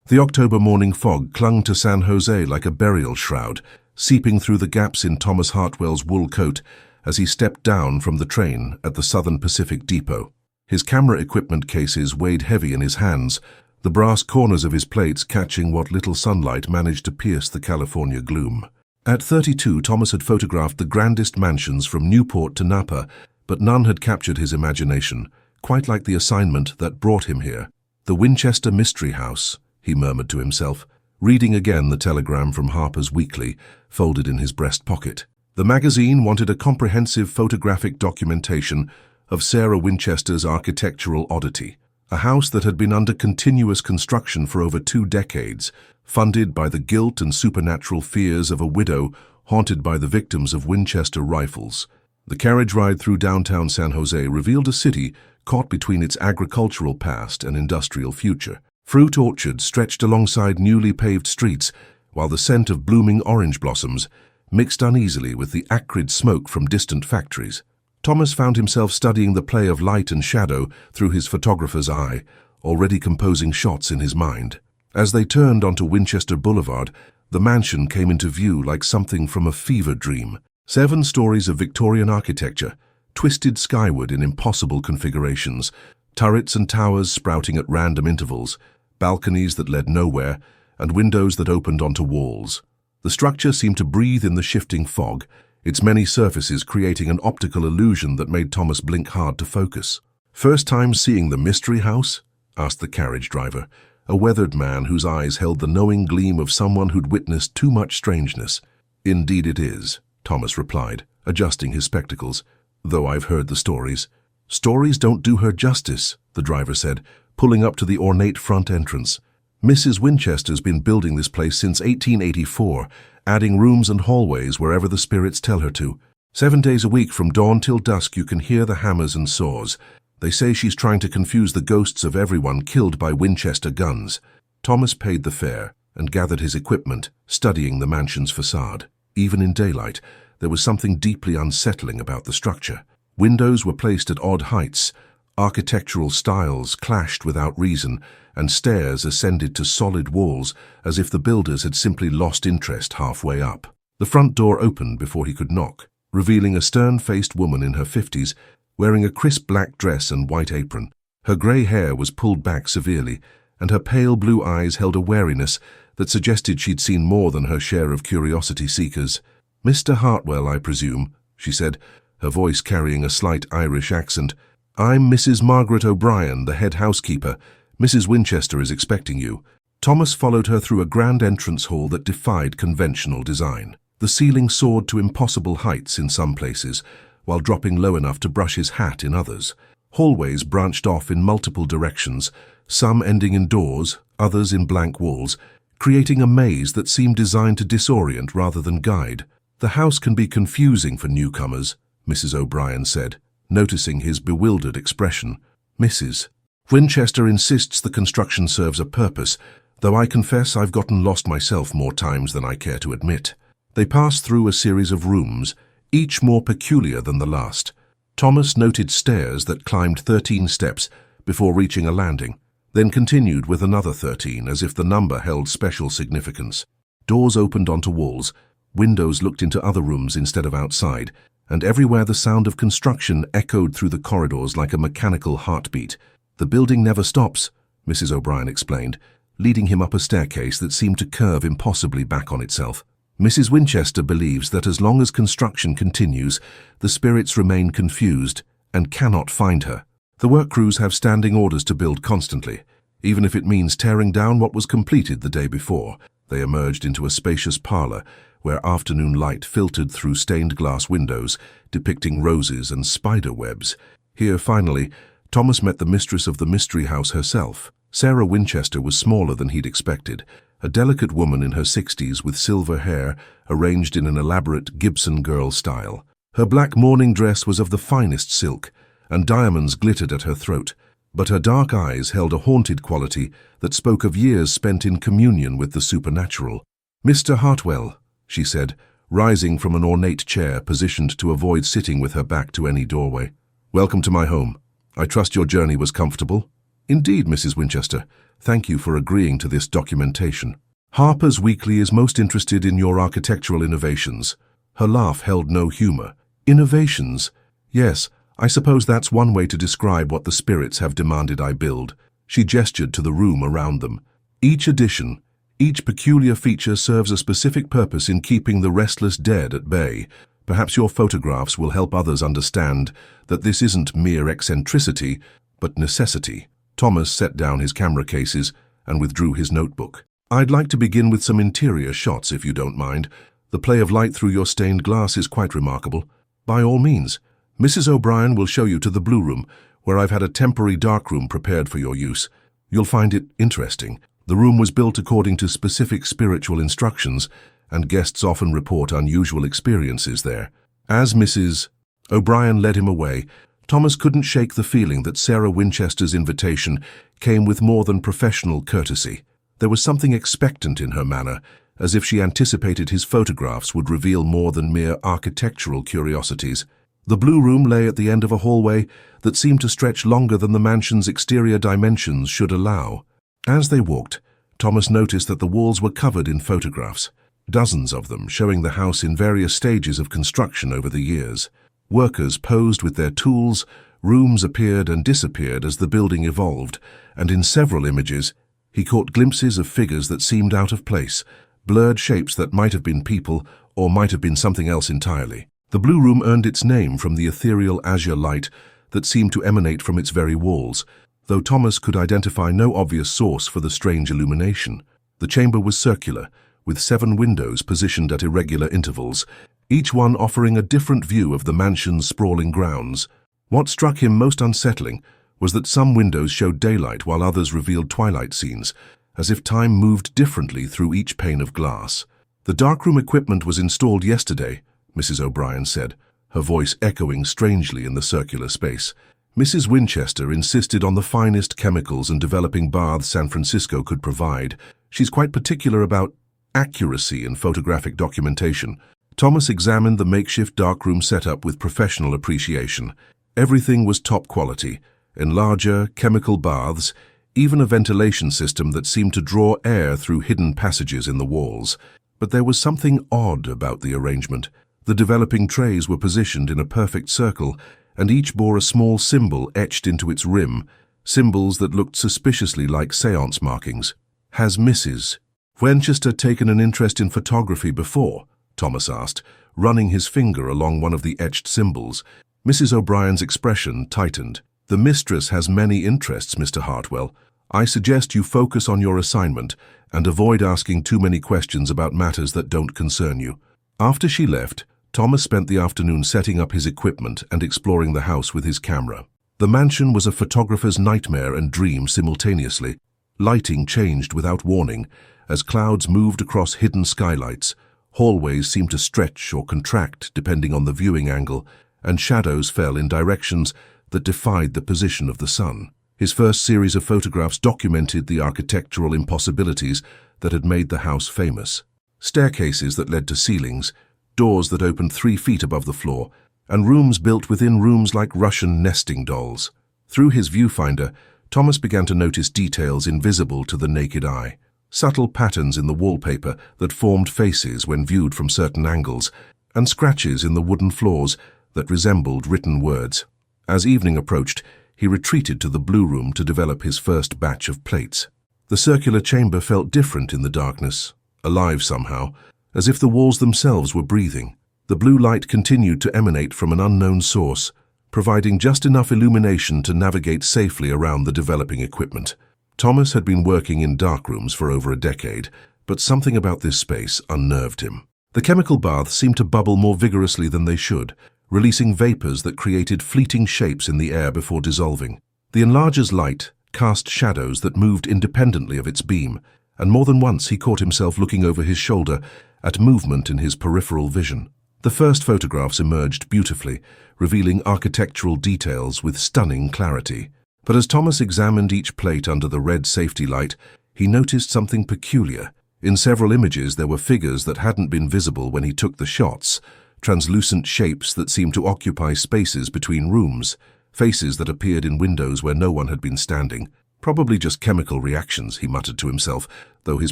The October morning fog clung to San Jose like a burial shroud, seeping through the gaps in Thomas Hartwell's wool coat as he stepped down from the train at the Southern Pacific Depot. His camera equipment cases weighed heavy in his hands, the brass corners of his plates catching what little sunlight managed to pierce the California gloom. At 32, Thomas had photographed the grandest mansions from Newport to Napa, but none had captured his imagination, quite like the assignment that brought him here. The Winchester Mystery House, he murmured to himself, reading again the telegram from Harper's Weekly, folded in his breast pocket. The magazine wanted a comprehensive photographic documentation of Sarah Winchester's architectural oddity, a house that had been under continuous construction for over 2 decades, funded by the guilt and supernatural fears of a widow haunted by the victims of Winchester rifles. The carriage ride through downtown San Jose revealed a city caught between its agricultural past and industrial future. Fruit orchards stretched alongside newly paved streets, while the scent of blooming orange blossoms mixed uneasily with the acrid smoke from distant factories. Thomas found himself studying the play of light and shadow through his photographer's eye, already composing shots in his mind. As they turned onto Winchester Boulevard, the mansion came into view like something from a fever dream. 7 stories of Victorian architecture, twisted skyward in impossible configurations, turrets and towers sprouting at random intervals, balconies that led nowhere, and windows that opened onto walls. The structure seemed to breathe in the shifting fog, its many surfaces creating an optical illusion that made Thomas blink hard to focus. "First time seeing the mystery house?" asked the carriage driver, a weathered man whose eyes held the knowing gleam of someone who'd witnessed too much strangeness. "Indeed it is," Thomas replied, adjusting his spectacles, "though I've heard the stories." "Stories don't do her justice," the driver said, pulling up to the ornate front entrance. "Mrs. Winchester's been building this place since 1884, adding rooms and hallways wherever the spirits tell her to. 7 days a week from dawn till dusk you can hear the hammers and saws. They say she's trying to confuse the ghosts of everyone killed by Winchester guns." Thomas paid the fare and gathered his equipment, studying the mansion's facade. Even in daylight, there was something deeply unsettling about the structure. Windows were placed at odd heights, architectural styles clashed without reason, and stairs ascended to solid walls as if the builders had simply lost interest halfway up. The front door opened before he could knock, revealing a stern-faced woman in her 50s, wearing a crisp black dress and white apron. Her grey hair was pulled back severely, and her pale blue eyes held a wariness that suggested she'd seen more than her share of curiosity seekers. "Mr. Hartwell, I presume," she said, her voice carrying a slight Irish accent. "I'm Mrs. Margaret O'Brien, the head housekeeper. Mrs. Winchester is expecting you." Thomas followed her through a grand entrance hall that defied conventional design. The ceiling soared to impossible heights in some places, while dropping low enough to brush his hat in others. Hallways branched off in multiple directions, some ending in doors, others in blank walls, creating a maze that seemed designed to disorient rather than guide. "The house can be confusing for newcomers," Mrs. O'Brien said, noticing his bewildered expression. "Mrs. Winchester insists the construction serves a purpose, though I confess I've gotten lost myself more times than I care to admit." They passed through a series of rooms, each more peculiar than the last. Thomas noted stairs that climbed 13 steps before reaching a landing, then continued with another 13 as if the number held special significance. Doors opened onto walls, windows looked into other rooms instead of outside, and everywhere the sound of construction echoed through the corridors like a mechanical heartbeat. "The building never stops," Mrs. O'Brien explained, leading him up a staircase that seemed to curve impossibly back on itself. "Mrs. Winchester believes that as long as construction continues, the spirits remain confused and cannot find her. The work crews have standing orders to build constantly, even if it means tearing down what was completed the day before." They emerged into a spacious parlor where afternoon light filtered through stained glass windows, depicting roses and spider webs. Here, finally, Thomas met the mistress of the mystery house herself. Sarah Winchester was smaller than he'd expected, a delicate woman in her 60s with silver hair arranged in an elaborate Gibson girl style. Her black mourning dress was of the finest silk, and diamonds glittered at her throat, but her dark eyes held a haunted quality that spoke of years spent in communion with the supernatural. "Mr. Hartwell," she said, rising from an ornate chair positioned to avoid sitting with her back to any doorway. "Welcome to my home. I trust your journey was comfortable." "Indeed, Mrs. Winchester. Thank you for agreeing to this documentation. Harper's Weekly is most interested in your architectural innovations. Her laugh held no humor. Innovations? Yes, I suppose that's one way to describe what the spirits have demanded I build. She gestured to the room around them. Each addition, each peculiar feature serves a specific purpose in keeping the restless dead at bay. Perhaps your photographs will help others understand that this isn't mere eccentricity, but necessity. Thomas set down his camera cases and withdrew his notebook. I'd like to begin with some interior shots, if you don't mind. The play of light through your stained glass is quite remarkable. By all means. Mrs. O'Brien will show you to the Blue Room, where I've had a temporary darkroom prepared for your use. You'll find it interesting. The room was built according to specific spiritual instructions, and guests often report unusual experiences there. As Mrs. O'Brien led him away, Thomas couldn't shake the feeling that Sarah Winchester's invitation came with more than professional courtesy. There was something expectant in her manner, as if she anticipated his photographs would reveal more than mere architectural curiosities. The Blue Room lay at the end of a hallway that seemed to stretch longer than the mansion's exterior dimensions should allow. As they walked, Thomas noticed that the walls were covered in photographs, dozens of them showing the house in various stages of construction over the years. Workers posed with their tools, rooms appeared and disappeared as the building evolved, and in several images, he caught glimpses of figures that seemed out of place, blurred shapes that might have been people or might have been something else entirely. The Blue Room earned its name from the ethereal azure light that seemed to emanate from its very walls, though Thomas could identify no obvious source for the strange illumination. The chamber was circular, with 7 windows positioned at irregular intervals, each one offering a different view of the mansion's sprawling grounds. What struck him most unsettling was that some windows showed daylight while others revealed twilight scenes, as if time moved differently through each pane of glass. The darkroom equipment was installed yesterday, Mrs. O'Brien said, her voice echoing strangely in the circular space. Mrs. Winchester insisted on the finest chemicals and developing baths San Francisco could provide. She's quite particular about accuracy in photographic documentation. Thomas examined the makeshift darkroom setup with professional appreciation. Everything was top quality, enlarger, chemical baths, even a ventilation system that seemed to draw air through hidden passages in the walls. But there was something odd about the arrangement. The developing trays were positioned in a perfect circle, and each bore a small symbol etched into its rim, symbols that looked suspiciously like seance markings. Has Mrs. Winchester taken an interest in photography before? Thomas asked, running his finger along one of the etched symbols. Mrs. O'Brien's expression tightened. The mistress has many interests, Mr. Hartwell. I suggest you focus on your assignment and avoid asking too many questions about matters that don't concern you. After she left, Thomas spent the afternoon setting up his equipment and exploring the house with his camera. The mansion was a photographer's nightmare and dream simultaneously. Lighting changed without warning as clouds moved across hidden skylights. Hallways seemed to stretch or contract depending on the viewing angle, and shadows fell in directions that defied the position of the sun. His first series of photographs documented the architectural impossibilities that had made the house famous. Staircases that led to ceilings, doors that opened 3 feet above the floor, and rooms built within rooms like Russian nesting dolls. Through his viewfinder, Thomas began to notice details invisible to the naked eye. Subtle patterns in the wallpaper that formed faces when viewed from certain angles, and scratches in the wooden floors that resembled written words. As evening approached, he retreated to the Blue Room to develop his first batch of plates. The circular chamber felt different in the darkness, alive somehow, as if the walls themselves were breathing. The blue light continued to emanate from an unknown source, providing just enough illumination to navigate safely around the developing equipment. Thomas had been working in darkrooms for over a decade, but something about this space unnerved him. The chemical baths seemed to bubble more vigorously than they should, releasing vapors that created fleeting shapes in the air before dissolving. The enlarger's light cast shadows that moved independently of its beam, and more than once he caught himself looking over his shoulder at movement in his peripheral vision. The first photographs emerged beautifully, revealing architectural details with stunning clarity. But as Thomas examined each plate under the red safety light, he noticed something peculiar. In several images there were figures that hadn't been visible when he took the shots, translucent shapes that seemed to occupy spaces between rooms, faces that appeared in windows where no one had been standing. Probably just chemical reactions, he muttered to himself, though his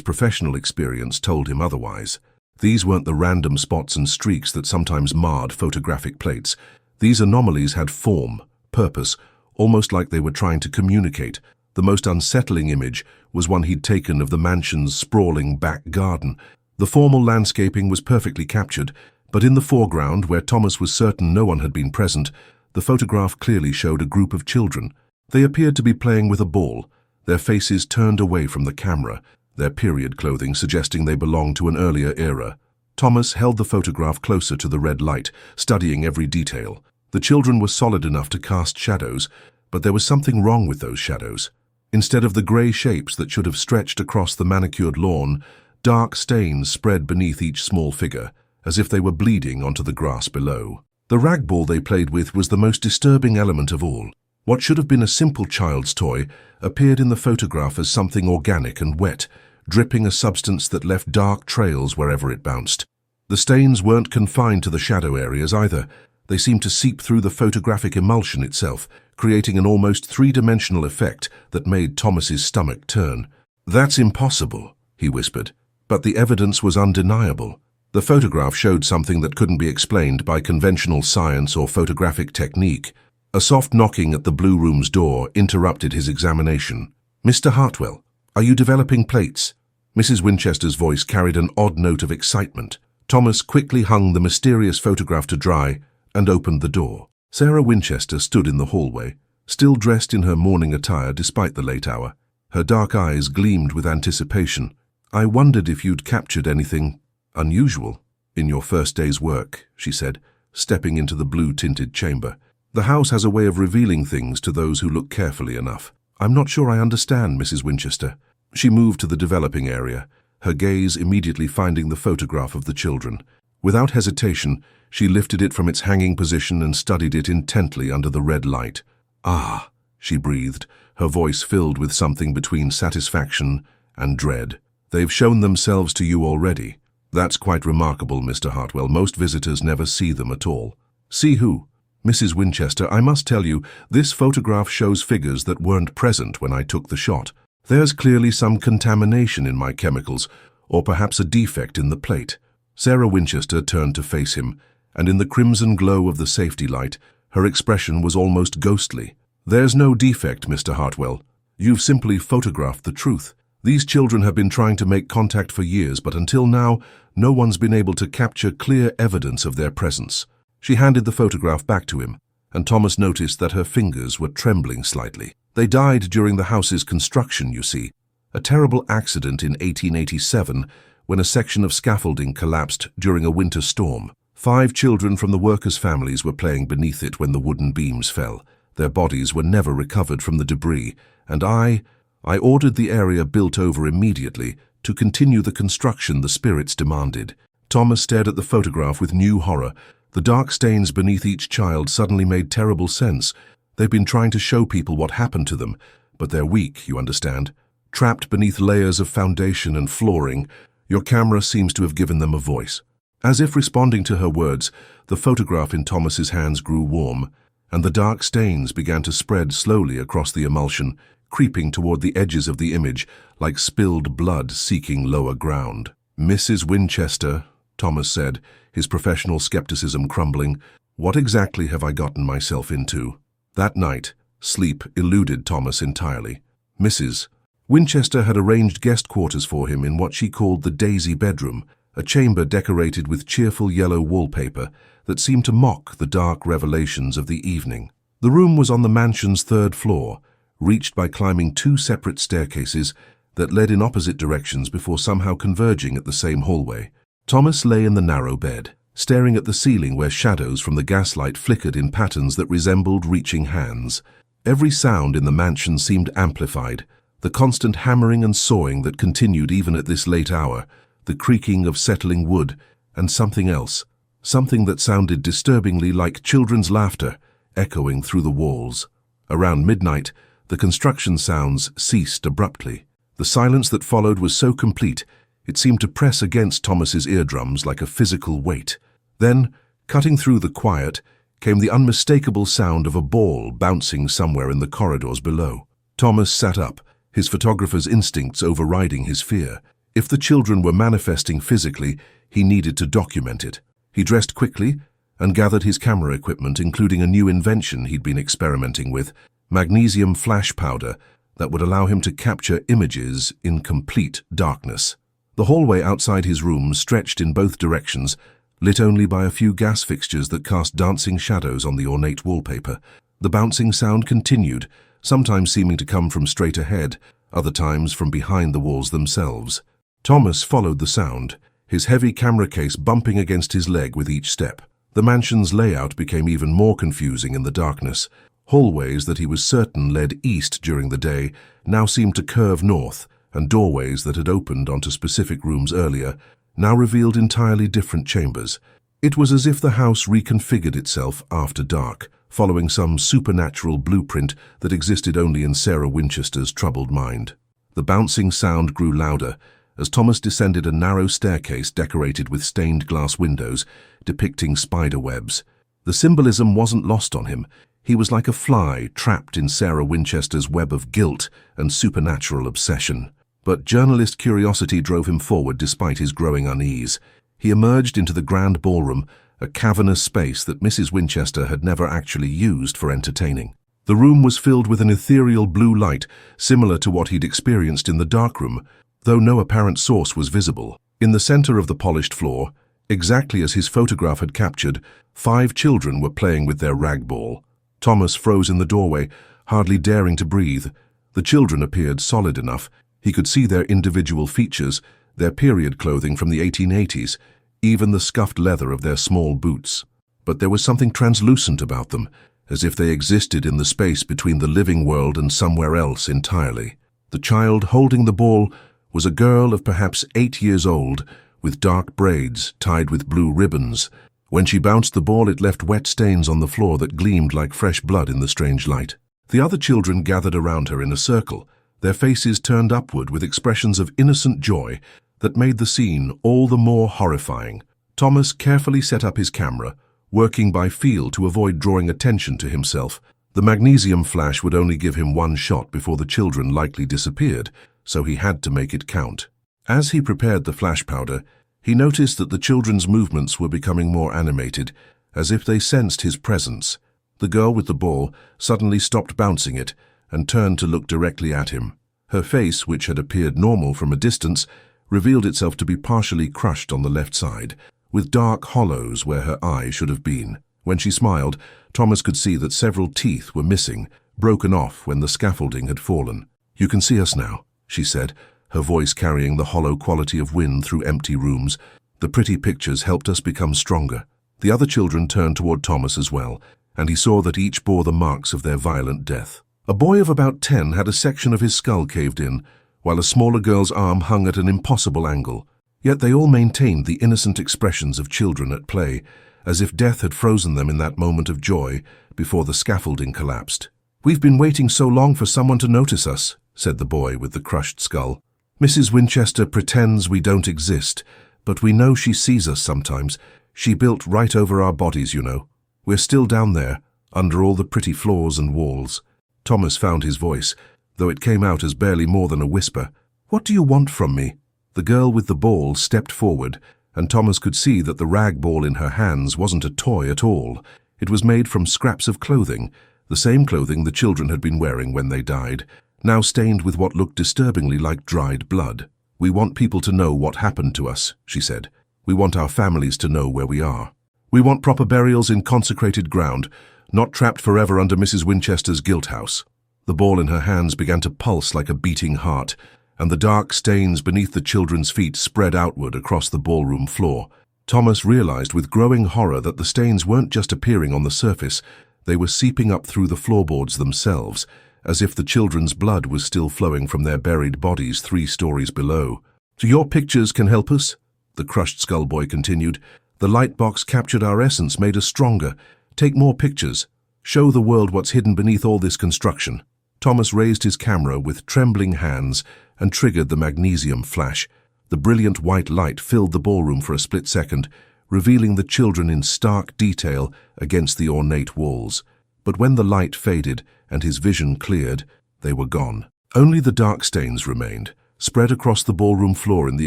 professional experience told him otherwise. These weren't the random spots and streaks that sometimes marred photographic plates. These anomalies had form, purpose, almost like they were trying to communicate. The most unsettling image was one he'd taken of the mansion's sprawling back garden. The formal landscaping was perfectly captured, but in the foreground, where Thomas was certain no one had been present, the photograph clearly showed a group of children. They appeared to be playing with a ball, their faces turned away from the camera, their period clothing suggesting they belonged to an earlier era. Thomas held the photograph closer to the red light, studying every detail. The children were solid enough to cast shadows, but there was something wrong with those shadows. Instead of the grey shapes that should have stretched across the manicured lawn, dark stains spread beneath each small figure, as if they were bleeding onto the grass below. The rag ball they played with was the most disturbing element of all. What should have been a simple child's toy appeared in the photograph as something organic and wet, dripping a substance that left dark trails wherever it bounced. The stains weren't confined to the shadow areas either. They seemed to seep through the photographic emulsion itself, creating an almost three-dimensional effect that made Thomas's stomach turn. "That's impossible," he whispered, but the evidence was undeniable. The photograph showed something that couldn't be explained by conventional science or photographic technique. A soft knocking at the Blue Room's door interrupted his examination. "Mr. Hartwell, are you developing plates?" Mrs. Winchester's voice carried an odd note of excitement. Thomas quickly hung the mysterious photograph to dry and opened the door. Sarah Winchester stood in the hallway, still dressed in her morning attire despite the late hour. Her dark eyes gleamed with anticipation. "I wondered if you'd captured anything unusual in your first day's work," she said, stepping into the blue-tinted chamber. "The house has a way of revealing things to those who look carefully enough." "I'm not sure I understand, Mrs. Winchester." She moved to the developing area, her gaze immediately finding the photograph of the children. Without hesitation, she lifted it from its hanging position and studied it intently under the red light. "Ah," she breathed, her voice filled with something between satisfaction and dread. "They've shown themselves to you already. That's quite remarkable, Mr. Hartwell. Most visitors never see them at all." "See who?" "Mrs. Winchester, I must tell you, this photograph shows figures that weren't present when I took the shot. There's clearly some contamination in my chemicals, or perhaps a defect in the plate." Sarah Winchester turned to face him, and in the crimson glow of the safety light, her expression was almost ghostly. "There's no defect, Mr. Hartwell. You've simply photographed the truth. These children have been trying to make contact for years, but until now, no one's been able to capture clear evidence of their presence." She handed the photograph back to him, and Thomas noticed that her fingers were trembling slightly. "They died during the house's construction, you see. A terrible accident in 1887 when a section of scaffolding collapsed during a winter storm. 5 children from the workers' families were playing beneath it when the wooden beams fell. Their bodies were never recovered from the debris, and I ordered the area built over immediately to continue the construction the spirits demanded." Thomas stared at the photograph with new horror. The dark stains beneath each child suddenly made terrible sense. They've been trying to show people what happened to them, but they're weak, you understand. Trapped beneath layers of foundation and flooring, your camera seems to have given them a voice. As if responding to her words, the photograph in Thomas's hands grew warm, and the dark stains began to spread slowly across the emulsion, creeping toward the edges of the image like spilled blood seeking lower ground. "Mrs. Winchester," Thomas said, his professional skepticism crumbling, "what exactly have I gotten myself into?" That night, sleep eluded Thomas entirely. Mrs. Winchester had arranged guest quarters for him in what she called the Daisy Bedroom, a chamber decorated with cheerful yellow wallpaper that seemed to mock the dark revelations of the evening. The room was on the mansion's 3rd floor, reached by climbing 2 separate staircases that led in opposite directions before somehow converging at the same hallway. Thomas lay in the narrow bed, staring at the ceiling where shadows from the gaslight flickered in patterns that resembled reaching hands. Every sound in the mansion seemed amplified, the constant hammering and sawing that continued even at this late hour, the creaking of settling wood, and something else, something that sounded disturbingly like children's laughter, echoing through the walls. Around midnight, the construction sounds ceased abruptly. The silence that followed was so complete, it seemed to press against Thomas's eardrums like a physical weight. Then, cutting through the quiet, came the unmistakable sound of a ball bouncing somewhere in the corridors below. Thomas sat up, his photographer's instincts overriding his fear. If the children were manifesting physically, he needed to document it. He dressed quickly and gathered his camera equipment, including a new invention he'd been experimenting with, magnesium flash powder that would allow him to capture images in complete darkness. The hallway outside his room stretched in both directions, lit only by a few gas fixtures that cast dancing shadows on the ornate wallpaper. The bouncing sound continued, sometimes seeming to come from straight ahead, other times from behind the walls themselves. Thomas followed the sound, his heavy camera case bumping against his leg with each step. The mansion's layout became even more confusing in the darkness. Hallways that he was certain led east during the day now seemed to curve north, and doorways that had opened onto specific rooms earlier now revealed entirely different chambers. It was as if the house reconfigured itself after dark, following some supernatural blueprint that existed only in Sarah Winchester's troubled mind. The bouncing sound grew louder as Thomas descended a narrow staircase decorated with stained glass windows depicting spider webs. The symbolism wasn't lost on him. He was like a fly trapped in Sarah Winchester's web of guilt and supernatural obsession. But journalist curiosity drove him forward despite his growing unease. He emerged into the grand ballroom, a cavernous space that Mrs. Winchester had never actually used for entertaining. The room was filled with an ethereal blue light, similar to what he'd experienced in the darkroom, though no apparent source was visible. In the center of the polished floor, exactly as his photograph had captured, 5 children were playing with their rag ball. Thomas froze in the doorway, hardly daring to breathe. The children appeared solid enough. He could see their individual features, their period clothing from the 1880s, even the scuffed leather of their small boots. But there was something translucent about them, as if they existed in the space between the living world and somewhere else entirely. The child holding the ball was a girl of perhaps 8 years old, with dark braids tied with blue ribbons. When she bounced the ball, it left wet stains on the floor that gleamed like fresh blood in the strange light. The other children gathered around her in a circle, their faces turned upward with expressions of innocent joy that made the scene all the more horrifying. Thomas carefully set up his camera, working by feel to avoid drawing attention to himself. The magnesium flash would only give him one shot before the children likely disappeared, so he had to make it count. As he prepared the flash powder, he noticed that the children's movements were becoming more animated, as if they sensed his presence. The girl with the ball suddenly stopped bouncing it and turned to look directly at him. Her face, which had appeared normal from a distance, revealed itself to be partially crushed on the left side, with dark hollows where her eye should have been. When she smiled, Thomas could see that several teeth were missing, broken off when the scaffolding had fallen. "You can see us now," she said, her voice carrying the hollow quality of wind through empty rooms. "The pretty pictures helped us become stronger." The other children turned toward Thomas as well, and he saw that each bore the marks of their violent death. A boy of about 10 had a section of his skull caved in, while a smaller girl's arm hung at an impossible angle. Yet they all maintained the innocent expressions of children at play, as if death had frozen them in that moment of joy before the scaffolding collapsed. "We've been waiting so long for someone to notice us," said the boy with the crushed skull. "Mrs. Winchester pretends we don't exist, but we know she sees us sometimes. She built right over our bodies, you know. We're still down there, under all the pretty floors and walls." Thomas found his voice, though it came out as barely more than a whisper. "What do you want from me?" The girl with the ball stepped forward, and Thomas could see that the rag ball in her hands wasn't a toy at all. It was made from scraps of clothing, the same clothing the children had been wearing when they died, now stained with what looked disturbingly like dried blood. "We want people to know what happened to us," she said. "We want our families to know where we are. We want proper burials in consecrated ground, not trapped forever under Mrs. Winchester's guilt house." The ball in her hands began to pulse like a beating heart, and the dark stains beneath the children's feet spread outward across the ballroom floor. Thomas realized with growing horror that the stains weren't just appearing on the surface, they were seeping up through the floorboards themselves, as if the children's blood was still flowing from their buried bodies 3 stories below. "So your pictures can help us?" the crushed skull boy continued. "The light box captured our essence, made us stronger. Take more pictures. Show the world what's hidden beneath all this construction." Thomas raised his camera with trembling hands and triggered the magnesium flash. The brilliant white light filled the ballroom for a split second, revealing the children in stark detail against the ornate walls. But when the light faded and his vision cleared, They were gone. Only the dark stains remained, spread across the ballroom floor in the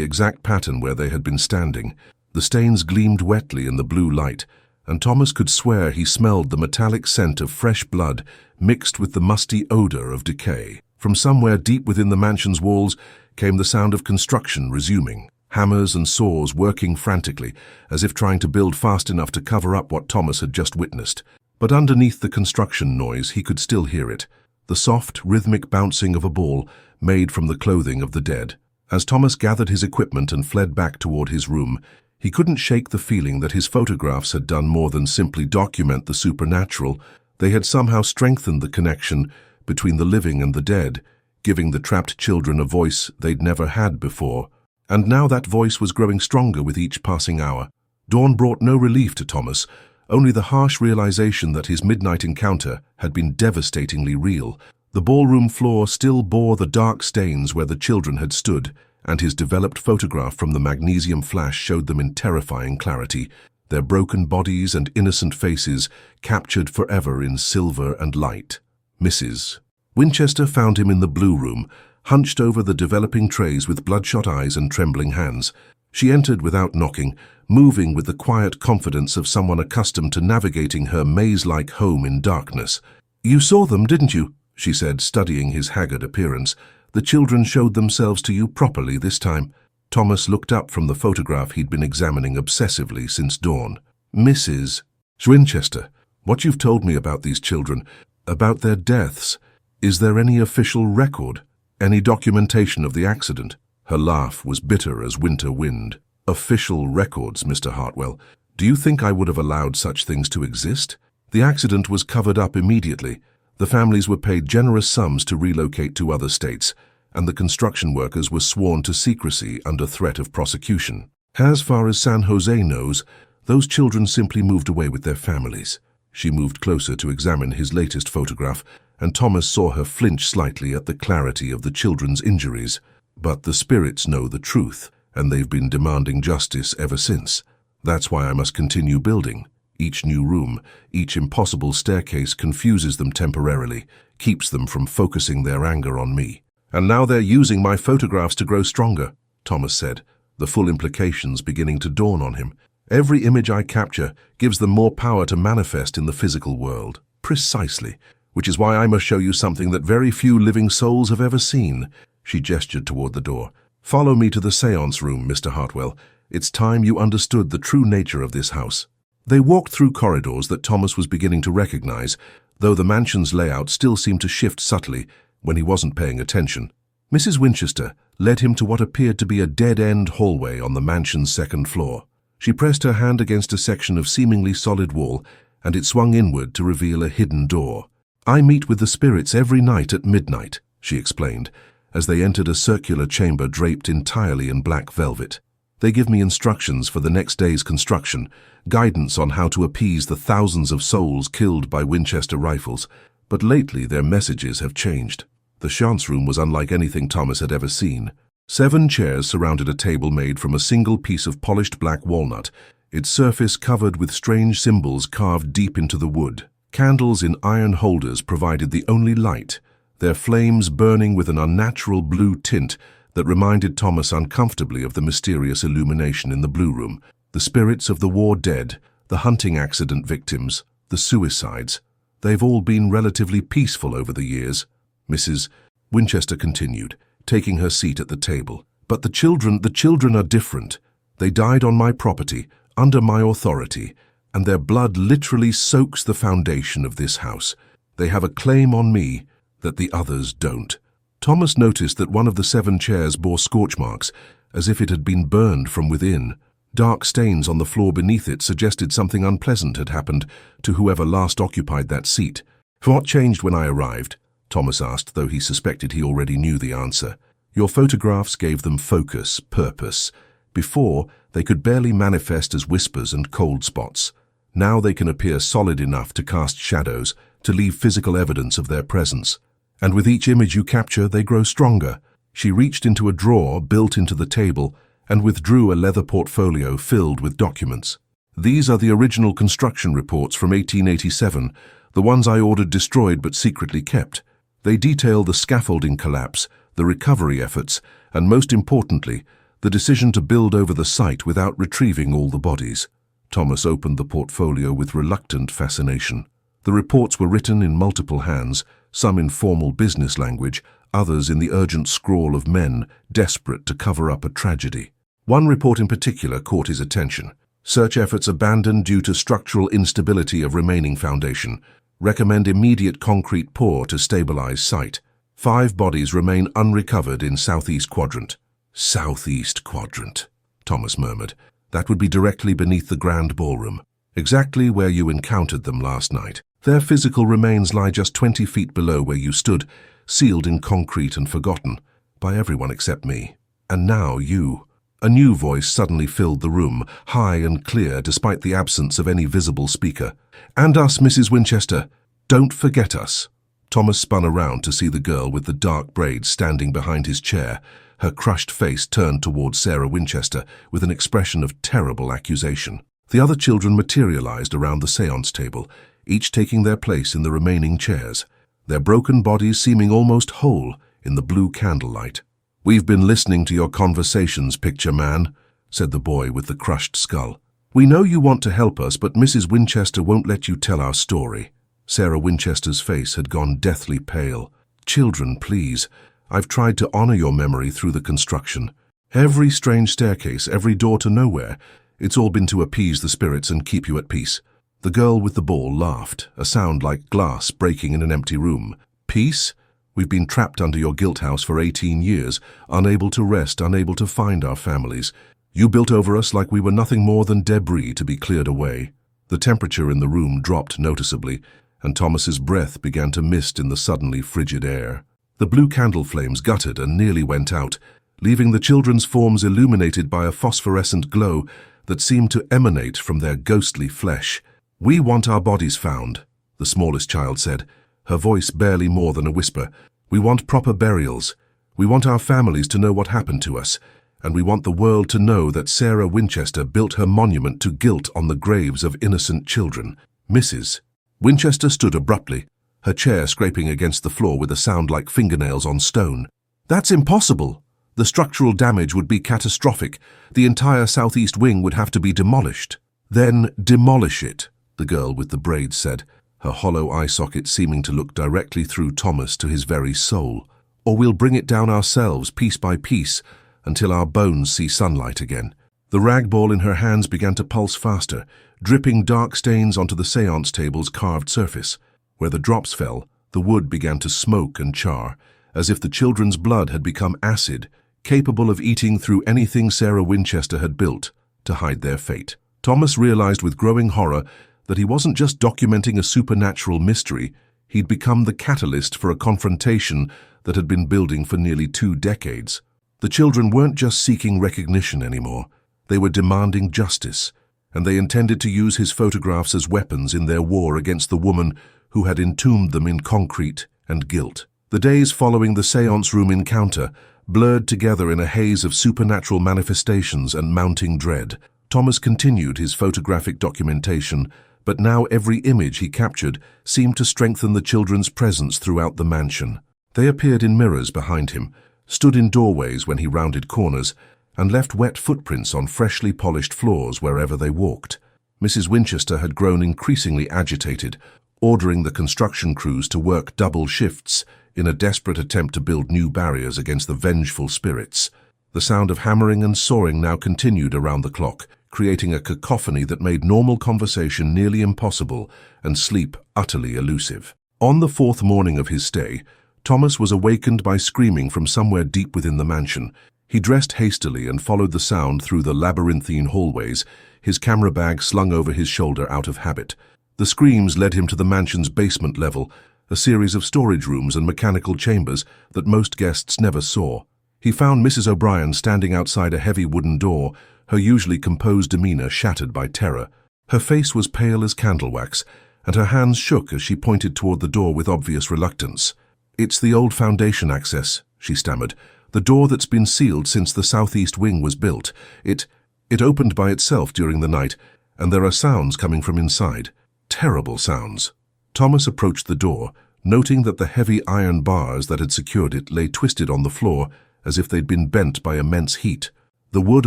exact pattern where they had been standing. The stains gleamed wetly in the blue light, and Thomas could swear he smelled the metallic scent of fresh blood mixed with the musty odor of decay. From somewhere deep within the mansion's walls came the sound of construction resuming, hammers and saws working frantically, as if trying to build fast enough to cover up what Thomas had just witnessed. But underneath the construction noise, he could still hear it, the soft, rhythmic bouncing of a ball made from the clothing of the dead. As Thomas gathered his equipment and fled back toward his room, he couldn't shake the feeling that his photographs had done more than simply document the supernatural. They had somehow strengthened the connection between the living and the dead, giving the trapped children a voice they'd never had before. And now that voice was growing stronger with each passing hour. Dawn brought no relief to Thomas, only the harsh realization that his midnight encounter had been devastatingly real. The ballroom floor still bore the dark stains where the children had stood, and his developed photograph from the magnesium flash showed them in terrifying clarity, their broken bodies and innocent faces captured forever in silver and light. Mrs. Winchester found him in the blue room, hunched over the developing trays with bloodshot eyes and trembling hands. She entered without knocking, moving with the quiet confidence of someone accustomed to navigating her maze-like home in darkness. "You saw them, didn't you?" she said, studying his haggard appearance. "The children showed themselves to you properly this time." Thomas looked up from the photograph he'd been examining obsessively since dawn. "Mrs. Winchester, what you've told me about these children, about their deaths, is there any official record? Any documentation of the accident?" Her laugh was bitter as winter wind. "Official records, Mr. Hartwell. Do you think I would have allowed such things to exist? The accident was covered up immediately. The families were paid generous sums to relocate to other states, and the construction workers were sworn to secrecy under threat of prosecution. As far as San Jose knows, those children simply moved away with their families." She moved closer to examine his latest photograph, and Thomas saw her flinch slightly at the clarity of the children's injuries. "But the spirits know the truth, and they've been demanding justice ever since. That's why I must continue building. Each new room, each impossible staircase confuses them temporarily, keeps them from focusing their anger on me. And now they're using my photographs to grow stronger," Thomas said, the full implications beginning to dawn on him. "Every image I capture gives them more power to manifest in the physical world." "Precisely, which is why I must show you something that very few living souls have ever seen." She gestured toward the door. "Follow me to the seance room, Mr. Hartwell. It's time you understood the true nature of this house." They walked through corridors that Thomas was beginning to recognize, though the mansion's layout still seemed to shift subtly when he wasn't paying attention. Mrs. Winchester led him to what appeared to be a dead-end hallway on the mansion's second floor. She pressed her hand against a section of seemingly solid wall, and it swung inward to reveal a hidden door. "I meet with the spirits every night at midnight," she explained, as they entered a circular chamber draped entirely in black velvet. "They give me instructions for the next day's construction, guidance on how to appease the thousands of souls killed by Winchester rifles, but lately their messages have changed." The seance room was unlike anything Thomas had ever seen. 7 chairs surrounded a table made from a single piece of polished black walnut, its surface covered with strange symbols carved deep into the wood. Candles in iron holders provided the only light, their flames burning with an unnatural blue tint that reminded Thomas uncomfortably of the mysterious illumination in the blue room. The spirits of the war dead, the hunting accident victims, the suicides. They've all been relatively peaceful over the years, Mrs. Winchester continued, taking her seat at the table. "But the children are different. They died on my property, under my authority, and their blood literally soaks the foundation of this house. They have a claim on me that the others don't." Thomas noticed that one of the 7 chairs bore scorch marks, as if it had been burned from within. Dark stains on the floor beneath it suggested something unpleasant had happened to whoever last occupied that seat. "What changed when I arrived?" Thomas asked, though he suspected he already knew the answer. "Your photographs gave them focus, purpose. Before, they could barely manifest as whispers and cold spots. Now they can appear solid enough to cast shadows, to leave physical evidence of their presence. And with each image you capture, they grow stronger." She reached into a drawer built into the table and withdrew a leather portfolio filled with documents. "These are the original construction reports from 1887, the ones I ordered destroyed but secretly kept." They detail the scaffolding collapse, the recovery efforts, and most importantly, the decision to build over the site without retrieving all the bodies. Thomas opened the portfolio with reluctant fascination. The reports were written in multiple hands, some in formal business language, others in the urgent scrawl of men desperate to cover up a tragedy. One report in particular caught his attention. Search efforts abandoned due to structural instability of remaining foundation. Recommend immediate concrete pour to stabilize site. 5 bodies remain unrecovered in southeast quadrant. Southeast quadrant, Thomas murmured. That would be directly beneath the grand ballroom, exactly where you encountered them last night. Their physical remains lie just 20 feet below where you stood, sealed in concrete and forgotten, by everyone except me. And now you. A new voice suddenly filled the room, high and clear despite the absence of any visible speaker. And us, Mrs. Winchester. Don't forget us. Thomas spun around to see the girl with the dark braids standing behind his chair, her crushed face turned towards Sarah Winchester with an expression of terrible accusation. The other children materialized around the séance table, each taking their place in the remaining chairs, their broken bodies seeming almost whole in the blue candlelight. "We've been listening to your conversations, picture man," said the boy with the crushed skull. "We know you want to help us, but Mrs. Winchester won't let you tell our story." Sarah Winchester's face had gone deathly pale. "Children, please. I've tried to honor your memory through the construction. Every strange staircase, every door to nowhere, it's all been to appease the spirits and keep you at peace." The girl with the ball laughed, a sound like glass breaking in an empty room. "Peace? We've been trapped under your guilt house for 18 years, unable to rest, unable to find our families. You built over us like we were nothing more than debris to be cleared away." The temperature in the room dropped noticeably, and Thomas's breath began to mist in the suddenly frigid air. The blue candle flames guttered and nearly went out, leaving the children's forms illuminated by a phosphorescent glow that seemed to emanate from their ghostly flesh. "We want our bodies found," the smallest child said, her voice barely more than a whisper. "We want proper burials. We want our families to know what happened to us, and we want the world to know that Sarah Winchester built her monument to guilt on the graves of innocent children." Mrs. Winchester stood abruptly, her chair scraping against the floor with a sound like fingernails on stone. "That's impossible. The structural damage would be catastrophic. The entire southeast wing would have to be demolished." "Then demolish it," the girl with the braids said, her hollow eye socket seeming to look directly through Thomas to his very soul. "Or we'll bring it down ourselves, piece by piece, until our bones see sunlight again." The rag ball in her hands began to pulse faster, dripping dark stains onto the séance table's carved surface. Where the drops fell, the wood began to smoke and char, as if the children's blood had become acid, capable of eating through anything Sarah Winchester had built to hide their fate. Thomas realized with growing horror that he wasn't just documenting a supernatural mystery, he'd become the catalyst for a confrontation that had been building for nearly 2 decades. The children weren't just seeking recognition anymore. They were demanding justice, and they intended to use his photographs as weapons in their war against the woman who had entombed them in concrete and guilt. The days following the séance room encounter blurred together in a haze of supernatural manifestations and mounting dread. Thomas continued his photographic documentation, but now every image he captured seemed to strengthen the children's presence throughout the mansion. They appeared in mirrors behind him, stood in doorways when he rounded corners, and left wet footprints on freshly polished floors wherever they walked. Mrs. Winchester had grown increasingly agitated, ordering the construction crews to work double shifts in a desperate attempt to build new barriers against the vengeful spirits. The sound of hammering and sawing now continued around the clock, creating a cacophony that made normal conversation nearly impossible and sleep utterly elusive. On the 4th morning of his stay, Thomas was awakened by screaming from somewhere deep within the mansion. He dressed hastily and followed the sound through the labyrinthine hallways, his camera bag slung over his shoulder out of habit. The screams led him to the mansion's basement level, a series of storage rooms and mechanical chambers that most guests never saw. He found Mrs. O'Brien standing outside a heavy wooden door, her usually composed demeanor shattered by terror. Her face was pale as candle wax, and her hands shook as she pointed toward the door with obvious reluctance. "It's the old foundation access," she stammered. "The door that's been sealed since the southeast wing was built. It opened by itself during the night, and there are sounds coming from inside. Terrible sounds." Thomas approached the door, noting that the heavy iron bars that had secured it lay twisted on the floor as if they'd been bent by immense heat. The wood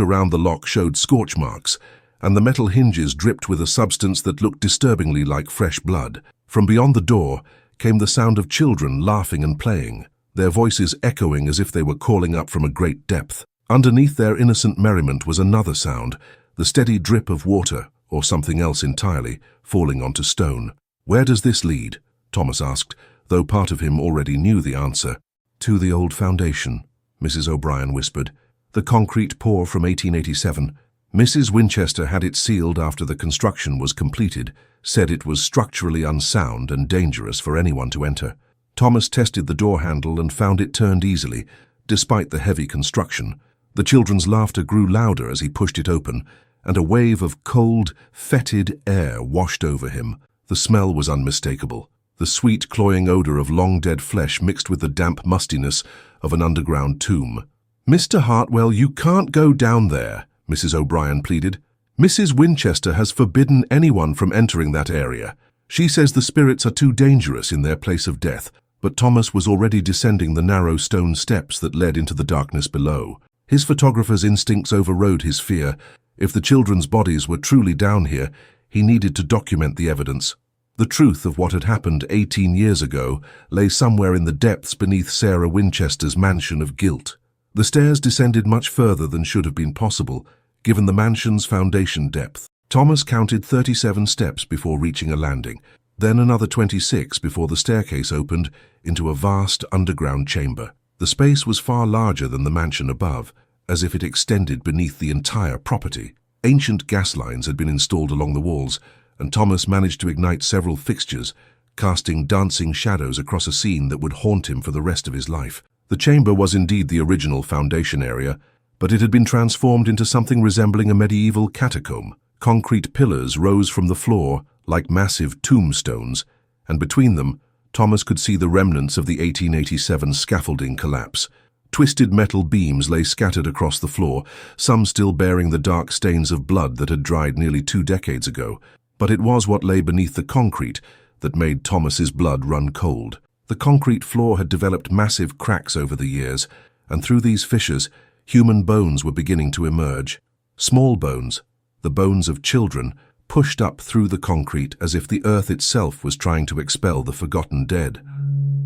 around the lock showed scorch marks, and the metal hinges dripped with a substance that looked disturbingly like fresh blood. From beyond the door came the sound of children laughing and playing, their voices echoing as if they were calling up from a great depth. Underneath their innocent merriment was another sound, the steady drip of water, or something else entirely, falling onto stone. "Where does this lead?" Thomas asked, though part of him already knew the answer. "To the old foundation," Mrs. O'Brien whispered. "The concrete pour from 1887. Mrs. Winchester had it sealed after the construction was completed, said it was structurally unsound and dangerous for anyone to enter." Thomas tested the door handle and found it turned easily, despite the heavy construction. The children's laughter grew louder as he pushed it open, and a wave of cold, fetid air washed over him. The smell was unmistakable, the sweet, cloying odor of long-dead flesh mixed with the damp mustiness of an underground tomb. "Mr. Hartwell, you can't go down there," Mrs. O'Brien pleaded. "Mrs. Winchester has forbidden anyone from entering that area. She says the spirits are too dangerous in their place of death." But Thomas was already descending the narrow stone steps that led into the darkness below. His photographer's instincts overrode his fear. If the children's bodies were truly down here, he needed to document the evidence. The truth of what had happened 18 years ago lay somewhere in the depths beneath Sarah Winchester's mansion of guilt. The stairs descended much further than should have been possible, given the mansion's foundation depth. Thomas counted 37 steps before reaching a landing, then another 26 before the staircase opened into a vast underground chamber. The space was far larger than the mansion above, as if it extended beneath the entire property. Ancient gas lines had been installed along the walls, and Thomas managed to ignite several fixtures, casting dancing shadows across a scene that would haunt him for the rest of his life. The chamber was indeed the original foundation area, but it had been transformed into something resembling a medieval catacomb. Concrete pillars rose from the floor like massive tombstones, and between them, Thomas could see the remnants of the 1887 scaffolding collapse. Twisted metal beams lay scattered across the floor, some still bearing the dark stains of blood that had dried nearly 2 decades ago. But it was what lay beneath the concrete that made Thomas's blood run cold. The concrete floor had developed massive cracks over the years, and through these fissures, human bones were beginning to emerge. Small bones, the bones of children, pushed up through the concrete as if the earth itself was trying to expel the forgotten dead.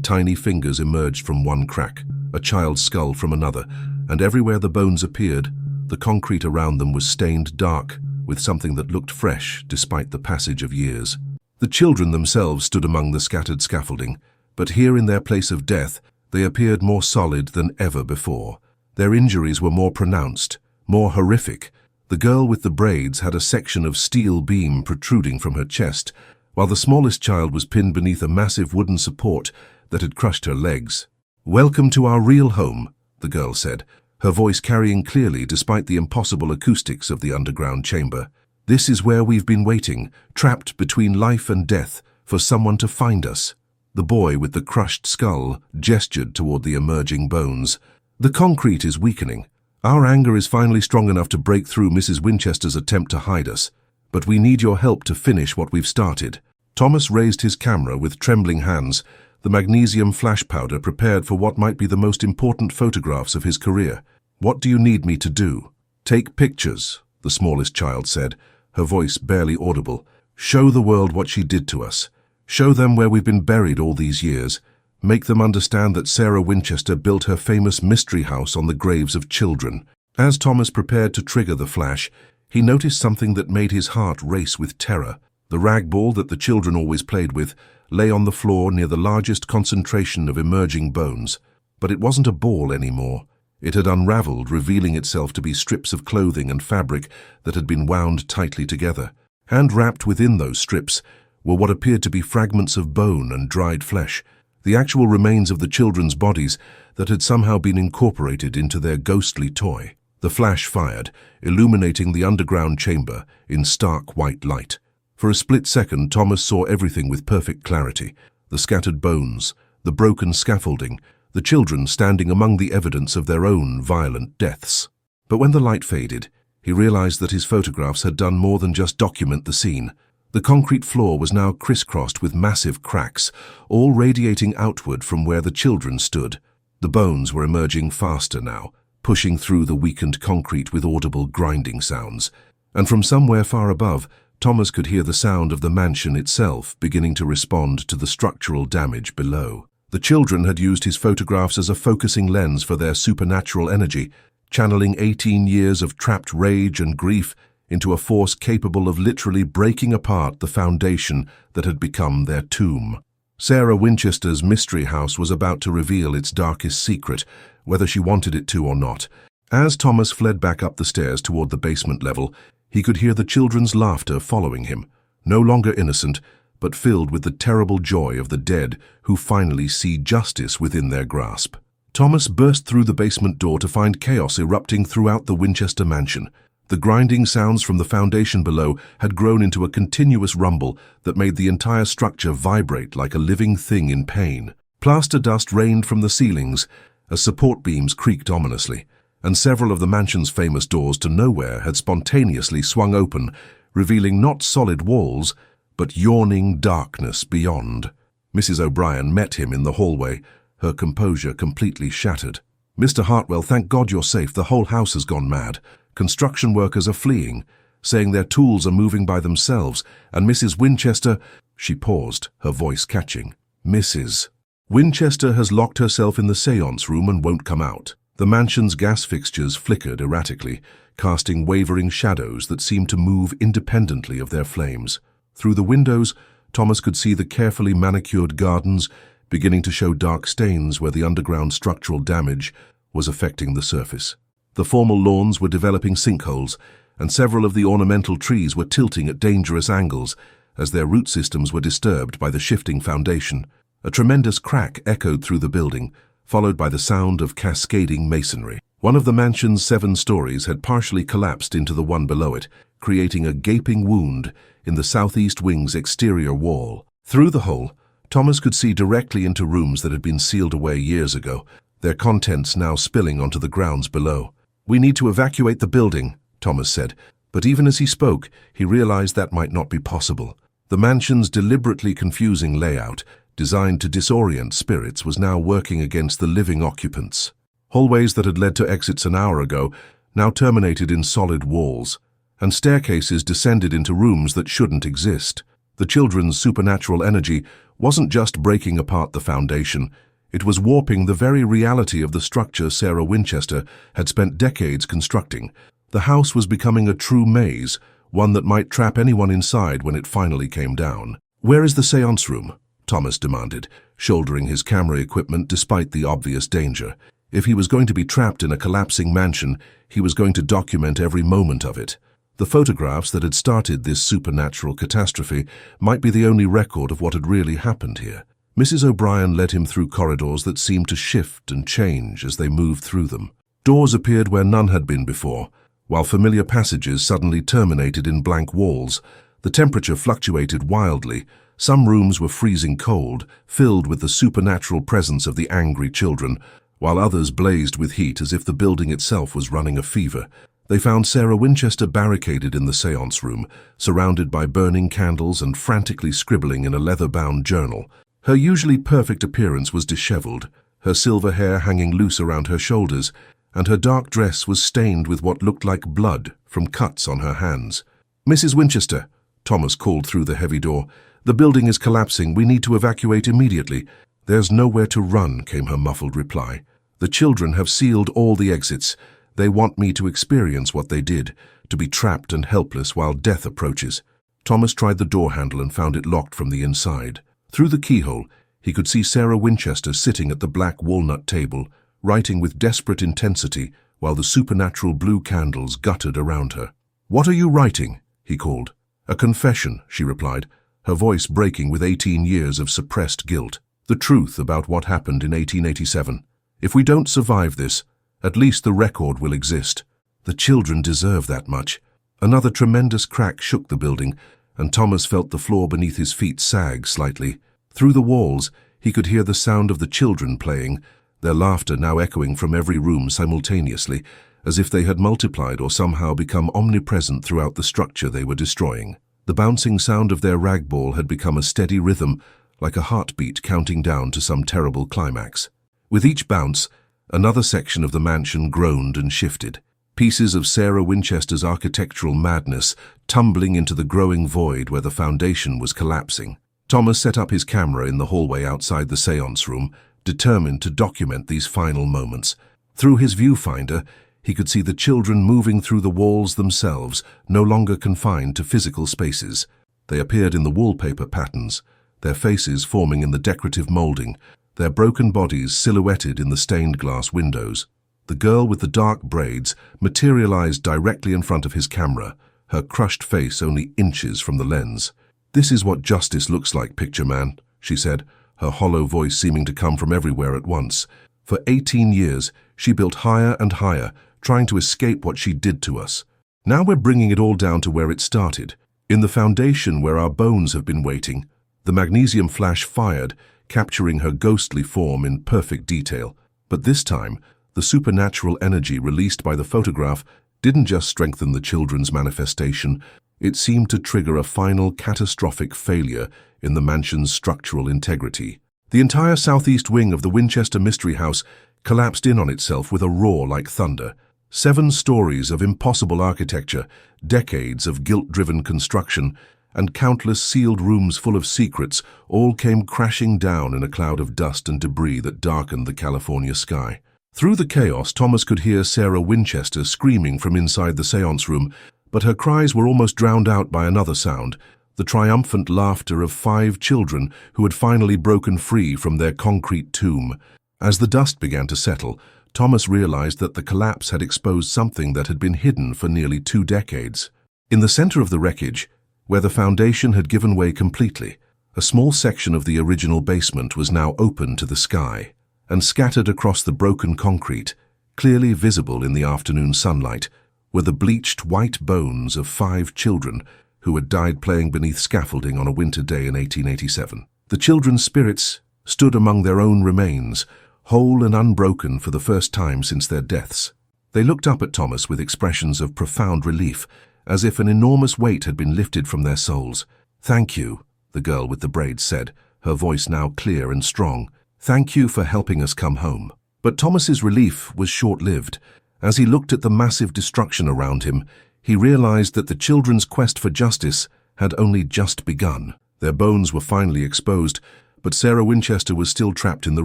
Tiny fingers emerged from one crack, a child's skull from another, and everywhere the bones appeared, the concrete around them was stained dark with something that looked fresh despite the passage of years. The children themselves stood among the scattered scaffolding, but here in their place of death, they appeared more solid than ever before. Their injuries were more pronounced, more horrific. The girl with the braids had a section of steel beam protruding from her chest, while the smallest child was pinned beneath a massive wooden support that had crushed her legs. "Welcome to our real home," the girl said, her voice carrying clearly despite the impossible acoustics of the underground chamber. "This is where we've been waiting, trapped between life and death, for someone to find us." The boy with the crushed skull gestured toward the emerging bones. "The concrete is weakening. Our anger is finally strong enough to break through Mrs. Winchester's attempt to hide us, but we need your help to finish what we've started." Thomas raised his camera with trembling hands, the magnesium flash powder prepared for what might be the most important photographs of his career. "What do you need me to do?" "Take pictures," the smallest child said, her voice barely audible. "Show the world what she did to us. Show them where we've been buried all these years. Make them understand that Sarah Winchester built her famous mystery house on the graves of children." As Thomas prepared to trigger the flash, he noticed something that made his heart race with terror. The rag ball that the children always played with lay on the floor near the largest concentration of emerging bones. But it wasn't a ball anymore. It had unraveled, revealing itself to be strips of clothing and fabric that had been wound tightly together. And wrapped within those strips were what appeared to be fragments of bone and dried flesh, the actual remains of the children's bodies that had somehow been incorporated into their ghostly toy. The flash fired, illuminating the underground chamber in stark white light. For a split second, Thomas saw everything with perfect clarity: the scattered bones, the broken scaffolding, the children standing among the evidence of their own violent deaths. But when the light faded, he realized that his photographs had done more than just document the scene. The concrete floor was now crisscrossed with massive cracks, all radiating outward from where the children stood. The bones were emerging faster now, pushing through the weakened concrete with audible grinding sounds. And from somewhere far above, Thomas could hear the sound of the mansion itself beginning to respond to the structural damage below. The children had used his photographs as a focusing lens for their supernatural energy, channeling 18 years of trapped rage and grief into a force capable of literally breaking apart the foundation that had become their tomb. Sarah Winchester's mystery house was about to reveal its darkest secret, whether she wanted it to or not. As Thomas fled back up the stairs toward the basement level, he could hear the children's laughter following him, no longer innocent, but filled with the terrible joy of the dead who finally see justice within their grasp. Thomas burst through the basement door to find chaos erupting throughout the Winchester mansion. The grinding sounds from the foundation below had grown into a continuous rumble that made the entire structure vibrate like a living thing in pain. Plaster dust rained from the ceilings as support beams creaked ominously, and several of the mansion's famous doors to nowhere had spontaneously swung open, revealing not solid walls, but yawning darkness beyond. Mrs. O'Brien met him in the hallway, her composure completely shattered. "Mr. Hartwell, thank God you're safe. The whole house has gone mad. Construction workers are fleeing, saying their tools are moving by themselves, and Mrs. Winchester—" She paused, her voice catching. "Mrs. Winchester has locked herself in the séance room and won't come out." The mansion's gas fixtures flickered erratically, casting wavering shadows that seemed to move independently of their flames. Through the windows, Thomas could see the carefully manicured gardens beginning to show dark stains where the underground structural damage was affecting the surface. The formal lawns were developing sinkholes, and several of the ornamental trees were tilting at dangerous angles as their root systems were disturbed by the shifting foundation. A tremendous crack echoed through the building, followed by the sound of cascading masonry. One of the mansion's 7 stories had partially collapsed into the one below it, creating a gaping wound in the southeast wing's exterior wall. Through the hole, Thomas could see directly into rooms that had been sealed away years ago, their contents now spilling onto the grounds below. "We need to evacuate the building," Thomas said, but even as he spoke, he realized that might not be possible. The mansion's deliberately confusing layout, designed to disorient spirits, was now working against the living occupants. Hallways that had led to exits an hour ago now terminated in solid walls, and staircases descended into rooms that shouldn't exist. The children's supernatural energy wasn't just breaking apart the foundation, it was warping the very reality of the structure Sarah Winchester had spent decades constructing. The house was becoming a true maze, one that might trap anyone inside when it finally came down. "Where is the séance room?" Thomas demanded, shouldering his camera equipment despite the obvious danger. If he was going to be trapped in a collapsing mansion, he was going to document every moment of it. The photographs that had started this supernatural catastrophe might be the only record of what had really happened here. Mrs. O'Brien led him through corridors that seemed to shift and change as they moved through them. Doors appeared where none had been before, while familiar passages suddenly terminated in blank walls. The temperature fluctuated wildly. Some rooms were freezing cold, filled with the supernatural presence of the angry children, while others blazed with heat as if the building itself was running a fever. They found Sarah Winchester barricaded in the séance room, surrounded by burning candles and frantically scribbling in a leather-bound journal. Her usually perfect appearance was disheveled, her silver hair hanging loose around her shoulders, and her dark dress was stained with what looked like blood from cuts on her hands. "Mrs. Winchester," Thomas called through the heavy door, "the building is collapsing. We need to evacuate immediately." "There's nowhere to run," came her muffled reply. "The children have sealed all the exits. They want me to experience what they did, to be trapped and helpless while death approaches." Thomas tried the door handle and found it locked from the inside. Through the keyhole, he could see Sarah Winchester sitting at the black walnut table, writing with desperate intensity while the supernatural blue candles guttered around her. "What are you writing?" he called. "A confession," she replied, her voice breaking with 18 years of suppressed guilt. "The truth about what happened in 1887. If we don't survive this, at least the record will exist. The children deserve that much." Another tremendous crack shook the building, and Thomas felt the floor beneath his feet sag slightly. Through the walls, he could hear the sound of the children playing, their laughter now echoing from every room simultaneously, as if they had multiplied or somehow become omnipresent throughout the structure they were destroying. The bouncing sound of their rag ball had become a steady rhythm, like a heartbeat counting down to some terrible climax. With each bounce, another section of the mansion groaned and shifted, pieces of Sarah Winchester's architectural madness tumbling into the growing void where the foundation was collapsing. Thomas set up his camera in the hallway outside the séance room, determined to document these final moments. Through his viewfinder, he could see the children moving through the walls themselves, no longer confined to physical spaces. They appeared in the wallpaper patterns, their faces forming in the decorative molding, their broken bodies silhouetted in the stained glass windows. The girl with the dark braids materialized directly in front of his camera, her crushed face only inches from the lens. "This is what justice looks like, picture man," she said, her hollow voice seeming to come from everywhere at once. For 18 years, she built higher and higher, trying to escape what she did to us. Now we're bringing it all down to where it started, in the foundation where our bones have been waiting. The magnesium flash fired, capturing her ghostly form in perfect detail. But this time, the supernatural energy released by the photograph didn't just strengthen the children's manifestation, it seemed to trigger a final catastrophic failure in the mansion's structural integrity. The entire southeast wing of the Winchester Mystery House collapsed in on itself with a roar like thunder. 7 stories of impossible architecture, decades of guilt-driven construction, and countless sealed rooms full of secrets all came crashing down in a cloud of dust and debris that darkened the California sky. Through the chaos, Thomas could hear Sarah Winchester screaming from inside the séance room, but her cries were almost drowned out by another sound, the triumphant laughter of 5 children who had finally broken free from their concrete tomb. As the dust began to settle, Thomas realized that the collapse had exposed something that had been hidden for nearly 2 decades. In the center of the wreckage, where the foundation had given way completely, a small section of the original basement was now open to the sky, and scattered across the broken concrete, clearly visible in the afternoon sunlight, were the bleached white bones of 5 children who had died playing beneath scaffolding on a winter day in 1887. The children's spirits stood among their own remains, whole and unbroken for the first time since their deaths. They looked up at Thomas with expressions of profound relief, as if an enormous weight had been lifted from their souls. "Thank you," the girl with the braids said, her voice now clear and strong. "Thank you for helping us come home." But Thomas's relief was short-lived. As he looked at the massive destruction around him, he realized that the children's quest for justice had only just begun. Their bones were finally exposed, but Sarah Winchester was still trapped in the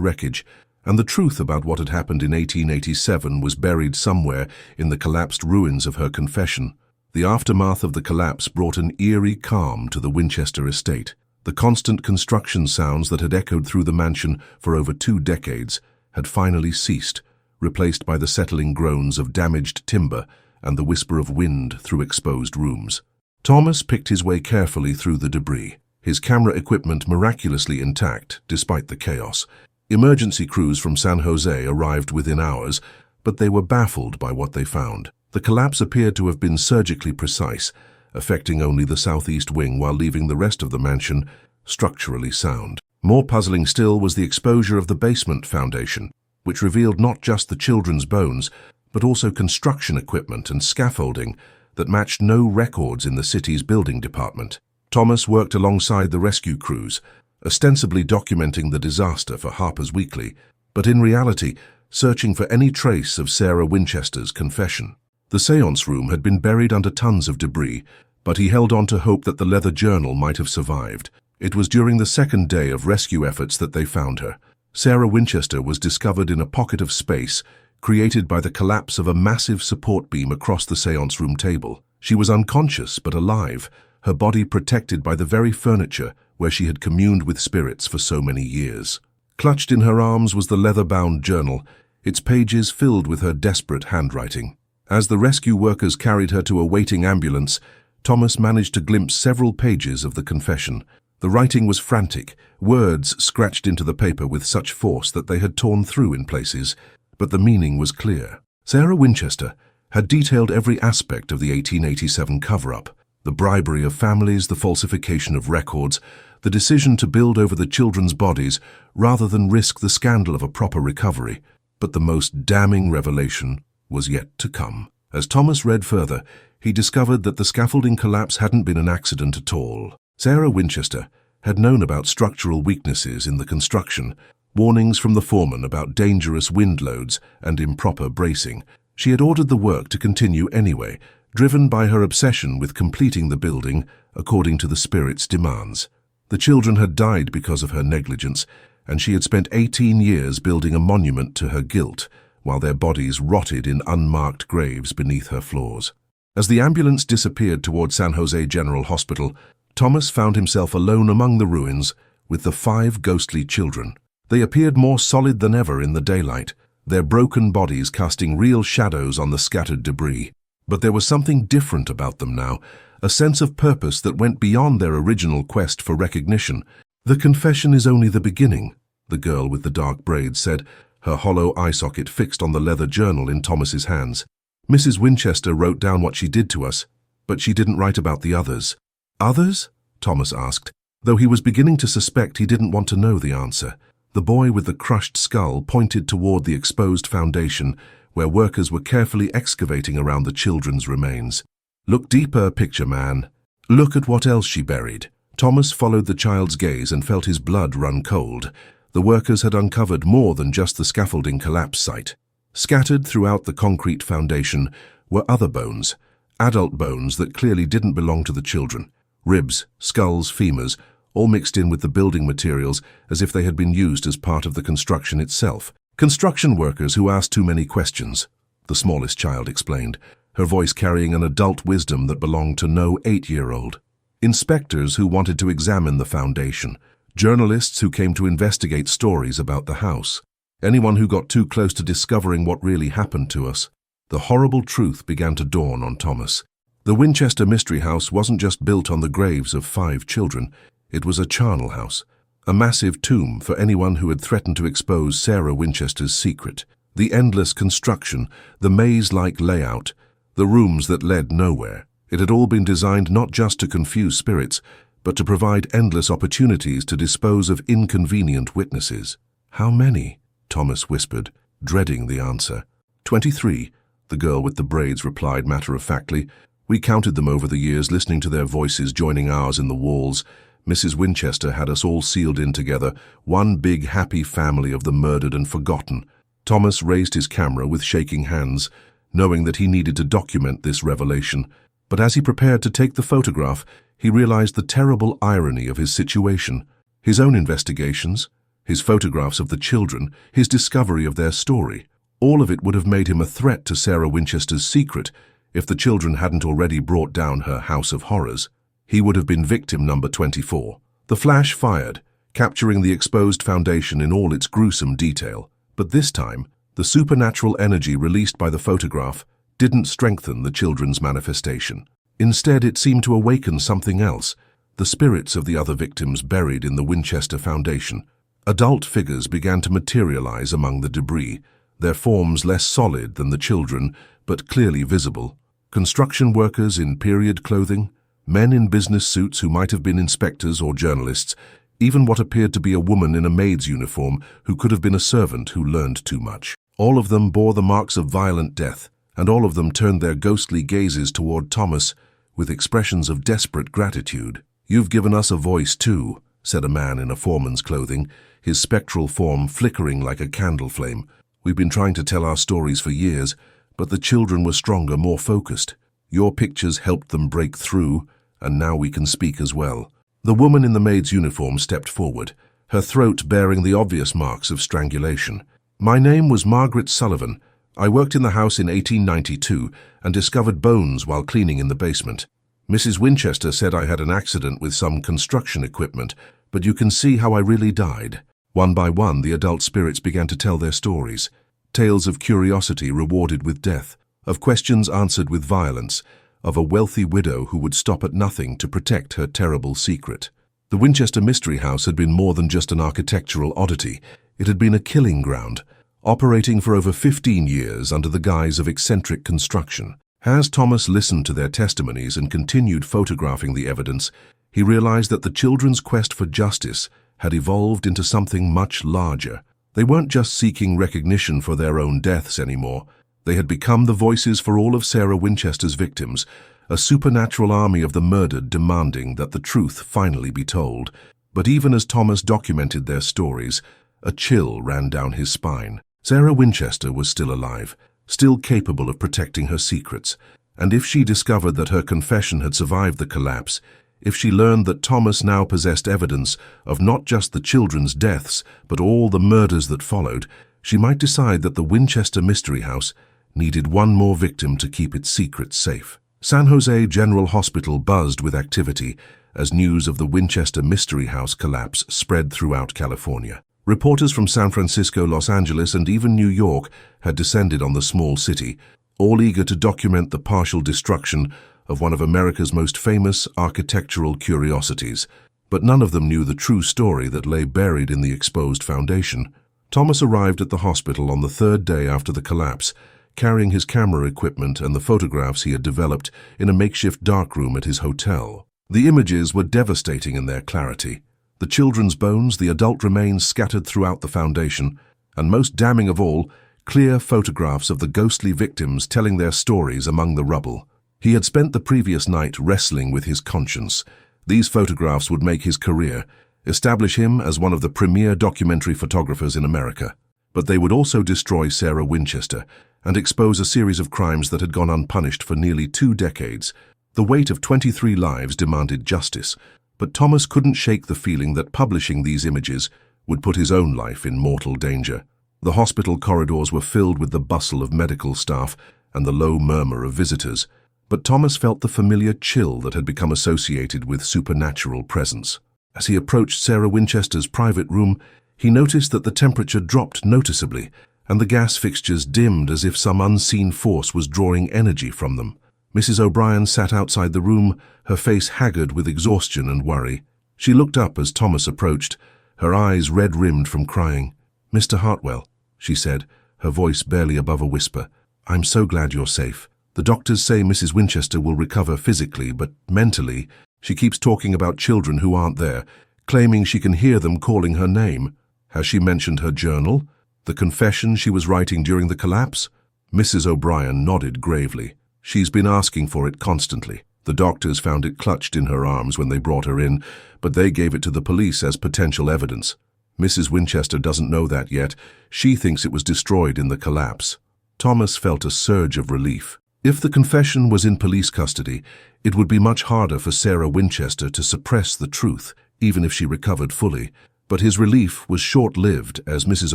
wreckage, and the truth about what had happened in 1887 was buried somewhere in the collapsed ruins of her confession. The aftermath of the collapse brought an eerie calm to the Winchester estate. The constant construction sounds that had echoed through the mansion for over 2 decades had finally ceased, replaced by the settling groans of damaged timber and the whisper of wind through exposed rooms. Thomas picked his way carefully through the debris, his camera equipment miraculously intact despite the chaos. Emergency crews from San Jose arrived within hours, but they were baffled by what they found. The collapse appeared to have been surgically precise, affecting only the southeast wing while leaving the rest of the mansion structurally sound. More puzzling still was the exposure of the basement foundation, which revealed not just the children's bones, but also construction equipment and scaffolding that matched no records in the city's building department. Thomas worked alongside the rescue crews, ostensibly documenting the disaster for Harper's Weekly, but in reality searching for any trace of Sarah Winchester's confession. The séance room had been buried under tons of debris, but he held on to hope that the leather journal might have survived. It was during the second day of rescue efforts that they found her. Sarah Winchester was discovered in a pocket of space created by the collapse of a massive support beam across the séance room table. She was unconscious but alive, her body protected by the very furniture where she had communed with spirits for so many years. Clutched in her arms was the leather-bound journal, its pages filled with her desperate handwriting. As the rescue workers carried her to a waiting ambulance, Thomas managed to glimpse several pages of the confession. The writing was frantic, words scratched into the paper with such force that they had torn through in places, but the meaning was clear. Sarah Winchester had detailed every aspect of the 1887 cover-up: the bribery of families, the falsification of records, the decision to build over the children's bodies rather than risk the scandal of a proper recovery. But the most damning revelation was yet to come. As Thomas read further, he discovered that the scaffolding collapse hadn't been an accident at all. Sarah Winchester had known about structural weaknesses in the construction, warnings from the foreman about dangerous wind loads and improper bracing. She had ordered the work to continue anyway, driven by her obsession with completing the building according to the spirit's demands. The children had died because of her negligence, and she had spent 18 years building a monument to her guilt, while their bodies rotted in unmarked graves beneath her floors. As the ambulance disappeared toward San Jose General Hospital, Thomas found himself alone among the ruins with the 5 ghostly children. They appeared more solid than ever in the daylight, their broken bodies casting real shadows on the scattered debris. But there was something different about them now, a sense of purpose that went beyond their original quest for recognition. "The confession is only the beginning," the girl with the dark braids said, her hollow eye socket fixed on the leather journal in Thomas's hands. "Mrs. Winchester wrote down what she did to us, but she didn't write about the others." "Others?" Thomas asked, though he was beginning to suspect he didn't want to know the answer. The boy with the crushed skull pointed toward the exposed foundation, where workers were carefully excavating around the children's remains. "Look deeper, picture man. Look at what else she buried." Thomas followed the child's gaze and felt his blood run cold. The workers had uncovered more than just the scaffolding collapse site. Scattered throughout the concrete foundation were other bones, adult bones that clearly didn't belong to the children. Ribs, skulls, femurs, all mixed in with the building materials as if they had been used as part of the construction itself. "Construction workers who asked too many questions," the smallest child explained, her voice carrying an adult wisdom that belonged to no 8-year-old. "Inspectors who wanted to examine the foundation. Journalists who came to investigate stories about the house. Anyone who got too close to discovering what really happened to us." The horrible truth began to dawn on Thomas. The Winchester Mystery House wasn't just built on the graves of 5 children. It was a charnel house, a massive tomb for anyone who had threatened to expose Sarah Winchester's secret. The endless construction, the maze-like layout, the rooms that led nowhere. It had all been designed not just to confuse spirits, but to provide endless opportunities to dispose of inconvenient witnesses. "How many?" Thomas whispered, dreading the answer. 23, the girl with the braids replied matter-of-factly. "We counted them over the years, listening to their voices joining ours in the walls. Mrs. Winchester had us all sealed in together, one big happy family of the murdered and forgotten." Thomas raised his camera with shaking hands, knowing that he needed to document this revelation. But as he prepared to take the photograph, he realized the terrible irony of his situation. His own investigations, his photographs of the children, his discovery of their story, all of it would have made him a threat to Sarah Winchester's secret if the children hadn't already brought down her house of horrors. He would have been victim number 24. The flash fired, capturing the exposed foundation in all its gruesome detail. But this time, the supernatural energy released by the photograph didn't strengthen the children's manifestation. Instead, it seemed to awaken something else, the spirits of the other victims buried in the Winchester Foundation. Adult figures began to materialize among the debris, their forms less solid than the children, but clearly visible. Construction workers in period clothing, men in business suits who might have been inspectors or journalists, even what appeared to be a woman in a maid's uniform who could have been a servant who learned too much. All of them bore the marks of violent death, and all of them turned their ghostly gazes toward Thomas with expressions of desperate gratitude. "You've given us a voice too," said a man in a foreman's clothing, his spectral form flickering like a candle flame. "We've been trying to tell our stories for years, but the children were stronger, more focused. Your pictures helped them break through, and now we can speak as well." The woman in the maid's uniform stepped forward, her throat bearing the obvious marks of strangulation. "My name was Margaret Sullivan. I worked in the house in 1892 and discovered bones while cleaning in the basement. Mrs. Winchester said I had an accident with some construction equipment, but you can see how I really died." One by one, the adult spirits began to tell their stories. Tales of curiosity rewarded with death, of questions answered with violence, of a wealthy widow who would stop at nothing to protect her terrible secret. The Winchester Mystery House had been more than just an architectural oddity. It had been a killing ground, operating for over 15 years under the guise of eccentric construction. As Thomas listened to their testimonies and continued photographing the evidence, he realized that the children's quest for justice had evolved into something much larger. They weren't just seeking recognition for their own deaths anymore. They had become the voices for all of Sarah Winchester's victims, a supernatural army of the murdered demanding that the truth finally be told. But even as Thomas documented their stories, a chill ran down his spine. Sarah Winchester was still alive, still capable of protecting her secrets, and if she discovered that her confession had survived the collapse, if she learned that Thomas now possessed evidence of not just the children's deaths, but all the murders that followed, she might decide that the Winchester Mystery House needed one more victim to keep its secrets safe. San Jose General Hospital buzzed with activity as news of the Winchester Mystery House collapse spread throughout California. Reporters from San Francisco, Los Angeles, and even New York had descended on the small city, all eager to document the partial destruction of one of America's most famous architectural curiosities. But none of them knew the true story that lay buried in the exposed foundation. Thomas arrived at the hospital on the third day after the collapse, carrying his camera equipment and the photographs he had developed in a makeshift darkroom at his hotel. The images were devastating in their clarity. The children's bones, the adult remains scattered throughout the foundation, and most damning of all, clear photographs of the ghostly victims telling their stories among the rubble. He had spent the previous night wrestling with his conscience. These photographs would make his career, establish him as one of the premier documentary photographers in America. But they would also destroy Sarah Winchester and expose a series of crimes that had gone unpunished for nearly 2 decades. The weight of 23 lives demanded justice, but Thomas couldn't shake the feeling that publishing these images would put his own life in mortal danger. The hospital corridors were filled with the bustle of medical staff and the low murmur of visitors, but Thomas felt the familiar chill that had become associated with supernatural presence. As he approached Sarah Winchester's private room, he noticed that the temperature dropped noticeably, and the gas fixtures dimmed as if some unseen force was drawing energy from them. Mrs. O'Brien sat outside the room, her face haggard with exhaustion and worry. She looked up as Thomas approached, her eyes red-rimmed from crying. "Mr. Hartwell," she said, her voice barely above a whisper, "I'm so glad you're safe. The doctors say Mrs. Winchester will recover physically, but mentally, she keeps talking about children who aren't there, claiming she can hear them calling her name. Has she mentioned her journal? The confession she was writing during the collapse?" Mrs. O'Brien nodded gravely. "She's been asking for it constantly. The doctors found it clutched in her arms when they brought her in, but they gave it to the police as potential evidence. Mrs. Winchester doesn't know that yet. She thinks it was destroyed in the collapse." Thomas felt a surge of relief. If the confession was in police custody, it would be much harder for Sarah Winchester to suppress the truth, even if she recovered fully. But his relief was short-lived as Mrs.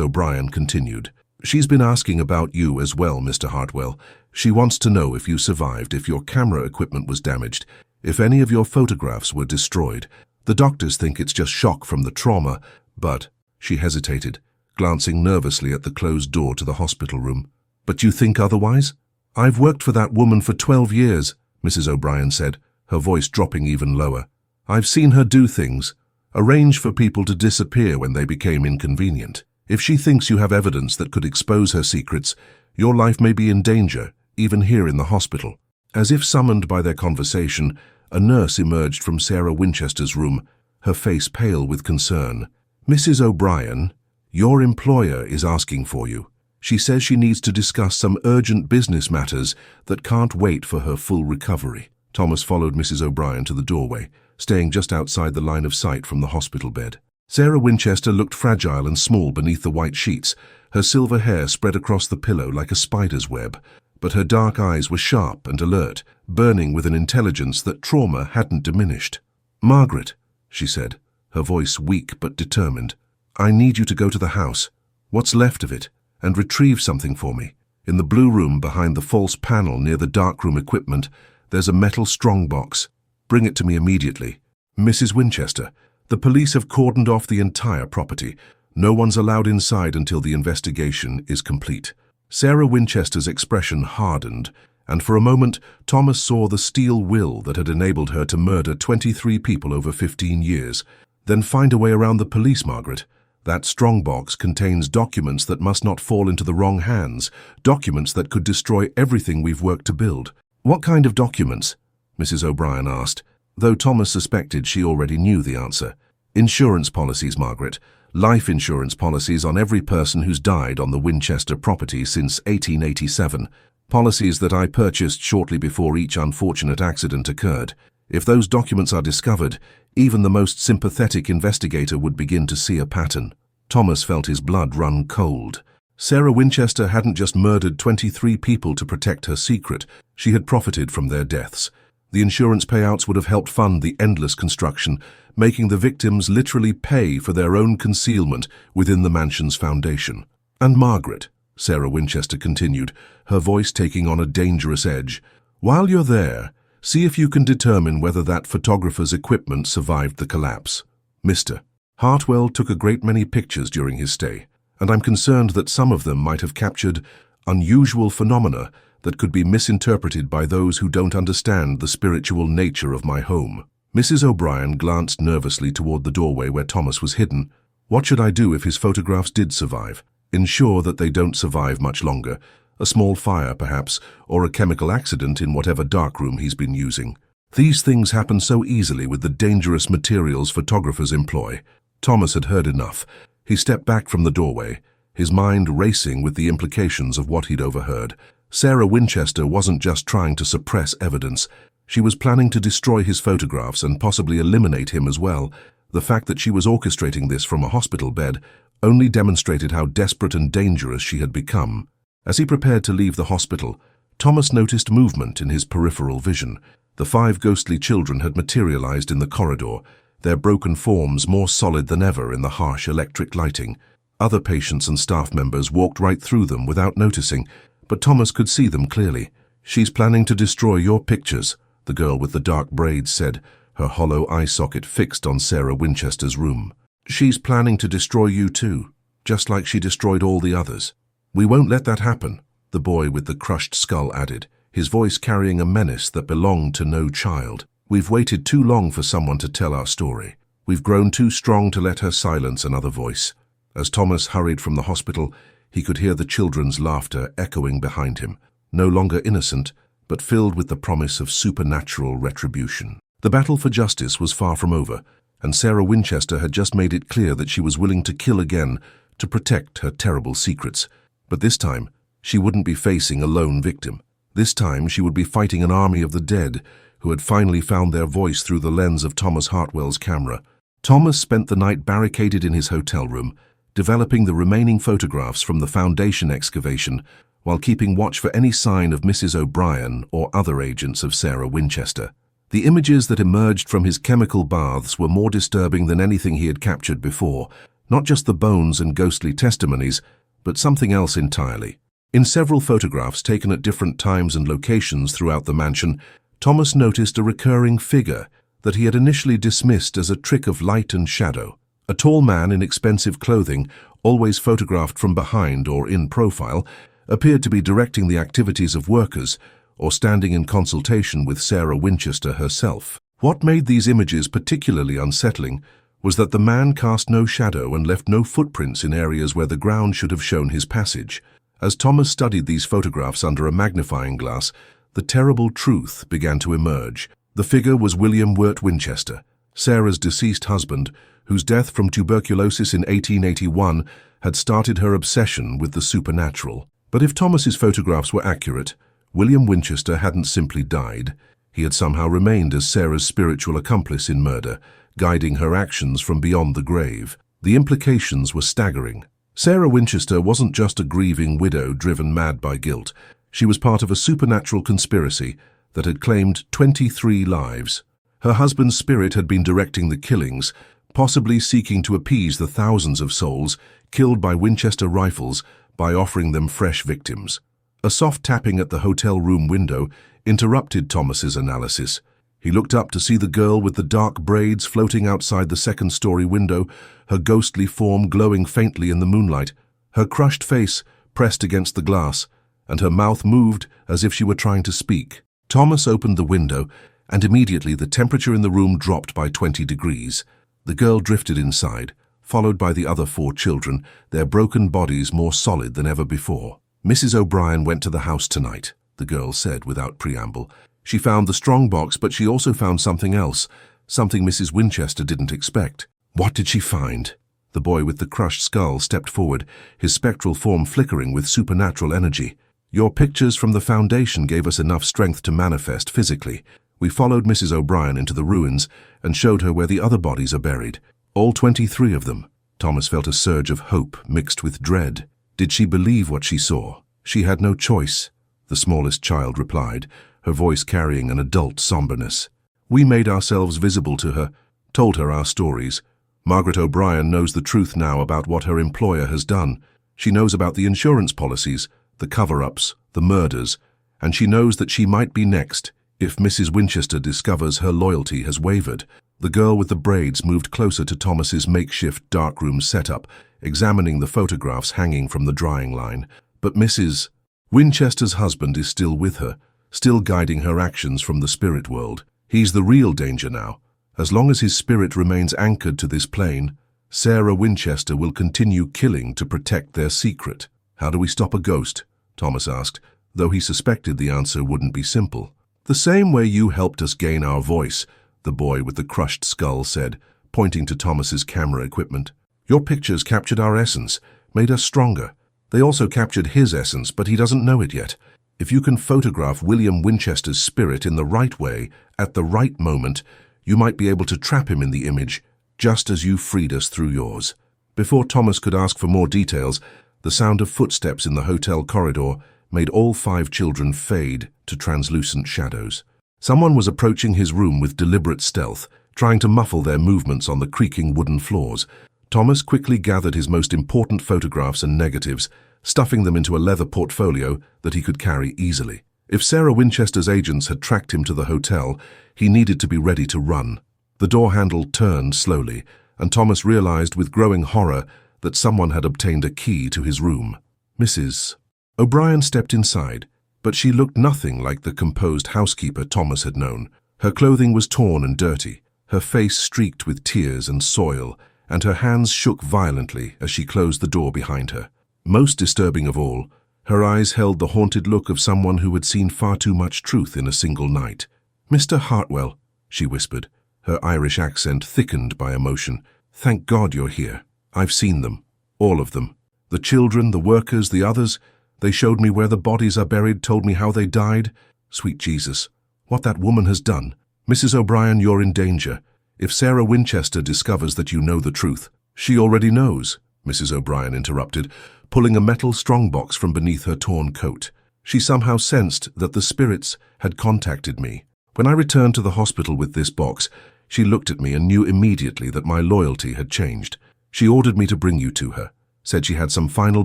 O'Brien continued. "She's been asking about you as well, Mr. Hartwell. She wants to know if you survived, if your camera equipment was damaged, if any of your photographs were destroyed. The doctors think it's just shock from the trauma, but—" She hesitated, glancing nervously at the closed door to the hospital room. "But you think otherwise?" "I've worked for that woman for 12 years, Mrs. O'Brien said, her voice dropping even lower. "I've seen her do things, arrange for people to disappear when they became inconvenient. If she thinks you have evidence that could expose her secrets, your life may be in danger, even here in the hospital." As if summoned by their conversation, a nurse emerged from Sarah Winchester's room, her face pale with concern. "Mrs. O'Brien, your employer is asking for you. She says she needs to discuss some urgent business matters that can't wait for her full recovery." Thomas followed Mrs. O'Brien to the doorway, staying just outside the line of sight from the hospital bed. Sarah Winchester looked fragile and small beneath the white sheets, her silver hair spread across the pillow like a spider's web, but her dark eyes were sharp and alert, burning with an intelligence that trauma hadn't diminished. "Margaret," she said, her voice weak but determined, "I need you to go to the house, what's left of it, and retrieve something for me. In the blue room behind the false panel near the darkroom equipment, there's a metal strongbox. Bring it to me immediately. Mrs. Winchester, the police have cordoned off the entire property. No one's allowed inside until the investigation is complete." Sarah Winchester's expression hardened, and for a moment Thomas saw the steel will that had enabled her to murder 23 people over 15 years. "Then find a way around the police, Margaret. That strongbox contains documents that must not fall into the wrong hands, documents that could destroy everything we've worked to build." "What kind of documents?" Mrs. O'Brien asked, though Thomas suspected she already knew the answer. "Insurance policies, Margaret. life insurance policies on every person who's died on the Winchester property since 1887, policies that I purchased shortly before each unfortunate accident occurred. If those documents are discovered, even the most sympathetic investigator would begin to see a pattern. Thomas felt his blood run cold. Sarah Winchester hadn't just murdered 23 people to protect her secret, she had profited from their deaths. The insurance payouts would have helped fund the endless construction, making the victims literally pay for their own concealment within the mansion's foundation. And Margaret, Sarah Winchester continued, her voice taking on a dangerous edge, while you're there, see if you can determine whether that photographer's equipment survived the collapse. Mr. Hartwell took a great many pictures during his stay, and I'm concerned that some of them might have captured unusual phenomena that could be misinterpreted by those who don't understand the spiritual nature of my home. Mrs. O'Brien glanced nervously toward the doorway where Thomas was hidden. What should I do if his photographs did survive? Ensure that they don't survive much longer. A small fire, perhaps, or a chemical accident in whatever darkroom he's been using. These things happen so easily with the dangerous materials photographers employ. Thomas had heard enough. He stepped back from the doorway, his mind racing with the implications of what he'd overheard. Sarah Winchester wasn't just trying to suppress evidence. She was planning to destroy his photographs and possibly eliminate him as well. The fact that she was orchestrating this from a hospital bed only demonstrated how desperate and dangerous she had become. As he prepared to leave the hospital, Thomas noticed movement in his peripheral vision. The 5 ghostly children had materialized in the corridor, their broken forms more solid than ever in the harsh electric lighting. Other patients and staff members walked right through them without noticing, but Thomas could see them clearly. She's planning to destroy your pictures, the girl with the dark braids said, her hollow eye socket fixed on Sarah Winchester's room. She's planning to destroy you too, just like she destroyed all the others. We won't let that happen, the boy with the crushed skull added, his voice carrying a menace that belonged to no child. We've waited too long for someone to tell our story. We've grown too strong to let her silence another voice. As Thomas hurried from the hospital, he could hear the children's laughter echoing behind him, no longer innocent, but filled with the promise of supernatural retribution. The battle for justice was far from over, and Sarah Winchester had just made it clear that she was willing to kill again to protect her terrible secrets. But this time, she wouldn't be facing a lone victim. This time, she would be fighting an army of the dead who had finally found their voice through the lens of Thomas Hartwell's camera. Thomas spent the night barricaded in his hotel room, developing the remaining photographs from the foundation excavation while keeping watch for any sign of Mrs. O'Brien or other agents of Sarah Winchester. The images that emerged from his chemical baths were more disturbing than anything he had captured before, not just the bones and ghostly testimonies, but something else entirely. In several photographs taken at different times and locations throughout the mansion, Thomas noticed a recurring figure that he had initially dismissed as a trick of light and shadow. A tall man in expensive clothing, always photographed from behind or in profile, appeared to be directing the activities of workers or standing in consultation with Sarah Winchester herself. What made these images particularly unsettling was that the man cast no shadow and left no footprints in areas where the ground should have shown his passage. As Thomas studied these photographs under a magnifying glass, the terrible truth began to emerge. The figure was William Wirt Winchester, Sarah's deceased husband, whose death from tuberculosis in 1881 had started her obsession with the supernatural. But if Thomas's photographs were accurate, William Winchester hadn't simply died. He had somehow remained as Sarah's spiritual accomplice in murder, guiding her actions from beyond the grave. The implications were staggering. Sarah Winchester wasn't just a grieving widow driven mad by guilt. She was part of a supernatural conspiracy that had claimed 23 lives. Her husband's spirit had been directing the killings, possibly seeking to appease the thousands of souls killed by Winchester rifles by offering them fresh victims. A soft tapping at the hotel room window interrupted Thomas's analysis. He looked up to see the girl with the dark braids floating outside the second-story window, her ghostly form glowing faintly in the moonlight, her crushed face pressed against the glass, and her mouth moved as if she were trying to speak. Thomas opened the window, and immediately the temperature in the room dropped by 20 degrees. The girl drifted inside, followed by the other 4 children, their broken bodies more solid than ever before. Mrs. O'Brien went to the house tonight, the girl said without preamble. She found the strong box, but she also found something else, something Mrs. Winchester didn't expect. What did she find? The boy with the crushed skull stepped forward, his spectral form flickering with supernatural energy. "Your pictures from the Foundation gave us enough strength to manifest physically. We followed Mrs. O'Brien into the ruins and showed her where the other bodies are buried. All 23 of them." Thomas felt a surge of hope mixed with dread. Did she believe what she saw? She had no choice, the smallest child replied, her voice carrying an adult somberness. "We made ourselves visible to her, told her our stories. Margaret O'Brien knows the truth now about what her employer has done. She knows about the insurance policies, the cover-ups, the murders, and she knows that she might be next if Mrs. Winchester discovers her loyalty has wavered." The girl with the braids moved closer to Thomas's makeshift darkroom setup, examining the photographs hanging from the drying line. "But Mrs. Winchester's husband is still with her, still guiding her actions from the spirit world. He's the real danger now. As long as his spirit remains anchored to this plane, Sarah Winchester will continue killing to protect their secret." "How do we stop a ghost?" Thomas asked, though he suspected the answer wouldn't be simple. "The same way you helped us gain our voice," the boy with the crushed skull said, pointing to Thomas's camera equipment. "Your pictures captured our essence, made us stronger. They also captured his essence, but he doesn't know it yet. If you can photograph William Winchester's spirit in the right way, at the right moment, you might be able to trap him in the image, just as you freed us through yours." Before Thomas could ask for more details, the sound of footsteps in the hotel corridor made all 5 children fade to translucent shadows. Someone was approaching his room with deliberate stealth, trying to muffle their movements on the creaking wooden floors. Thomas quickly gathered his most important photographs and negatives, stuffing them into a leather portfolio that he could carry easily. If Sarah Winchester's agents had tracked him to the hotel, he needed to be ready to run. The door handle turned slowly, and Thomas realized with growing horror that someone had obtained a key to his room. Mrs. O'Brien stepped inside, but she looked nothing like the composed housekeeper Thomas had known. Her clothing was torn and dirty, her face streaked with tears and soil, and her hands shook violently as she closed the door behind her. Most disturbing of all, her eyes held the haunted look of someone who had seen far too much truth in a single night. "Mr. Hartwell," she whispered, her Irish accent thickened by emotion. "Thank God you're here. I've seen them. All of them. The children, the workers, the others. They showed me where the bodies are buried, told me how they died. Sweet Jesus, what that woman has done. Mrs. O'Brien, you're in danger. If Sarah Winchester discovers that you know the truth—" "She already knows," Mrs. O'Brien interrupted, pulling a metal strongbox from beneath her torn coat. "She somehow sensed that the spirits had contacted me. When I returned to the hospital with this box, she looked at me and knew immediately that my loyalty had changed. She ordered me to bring you to her, said she had some final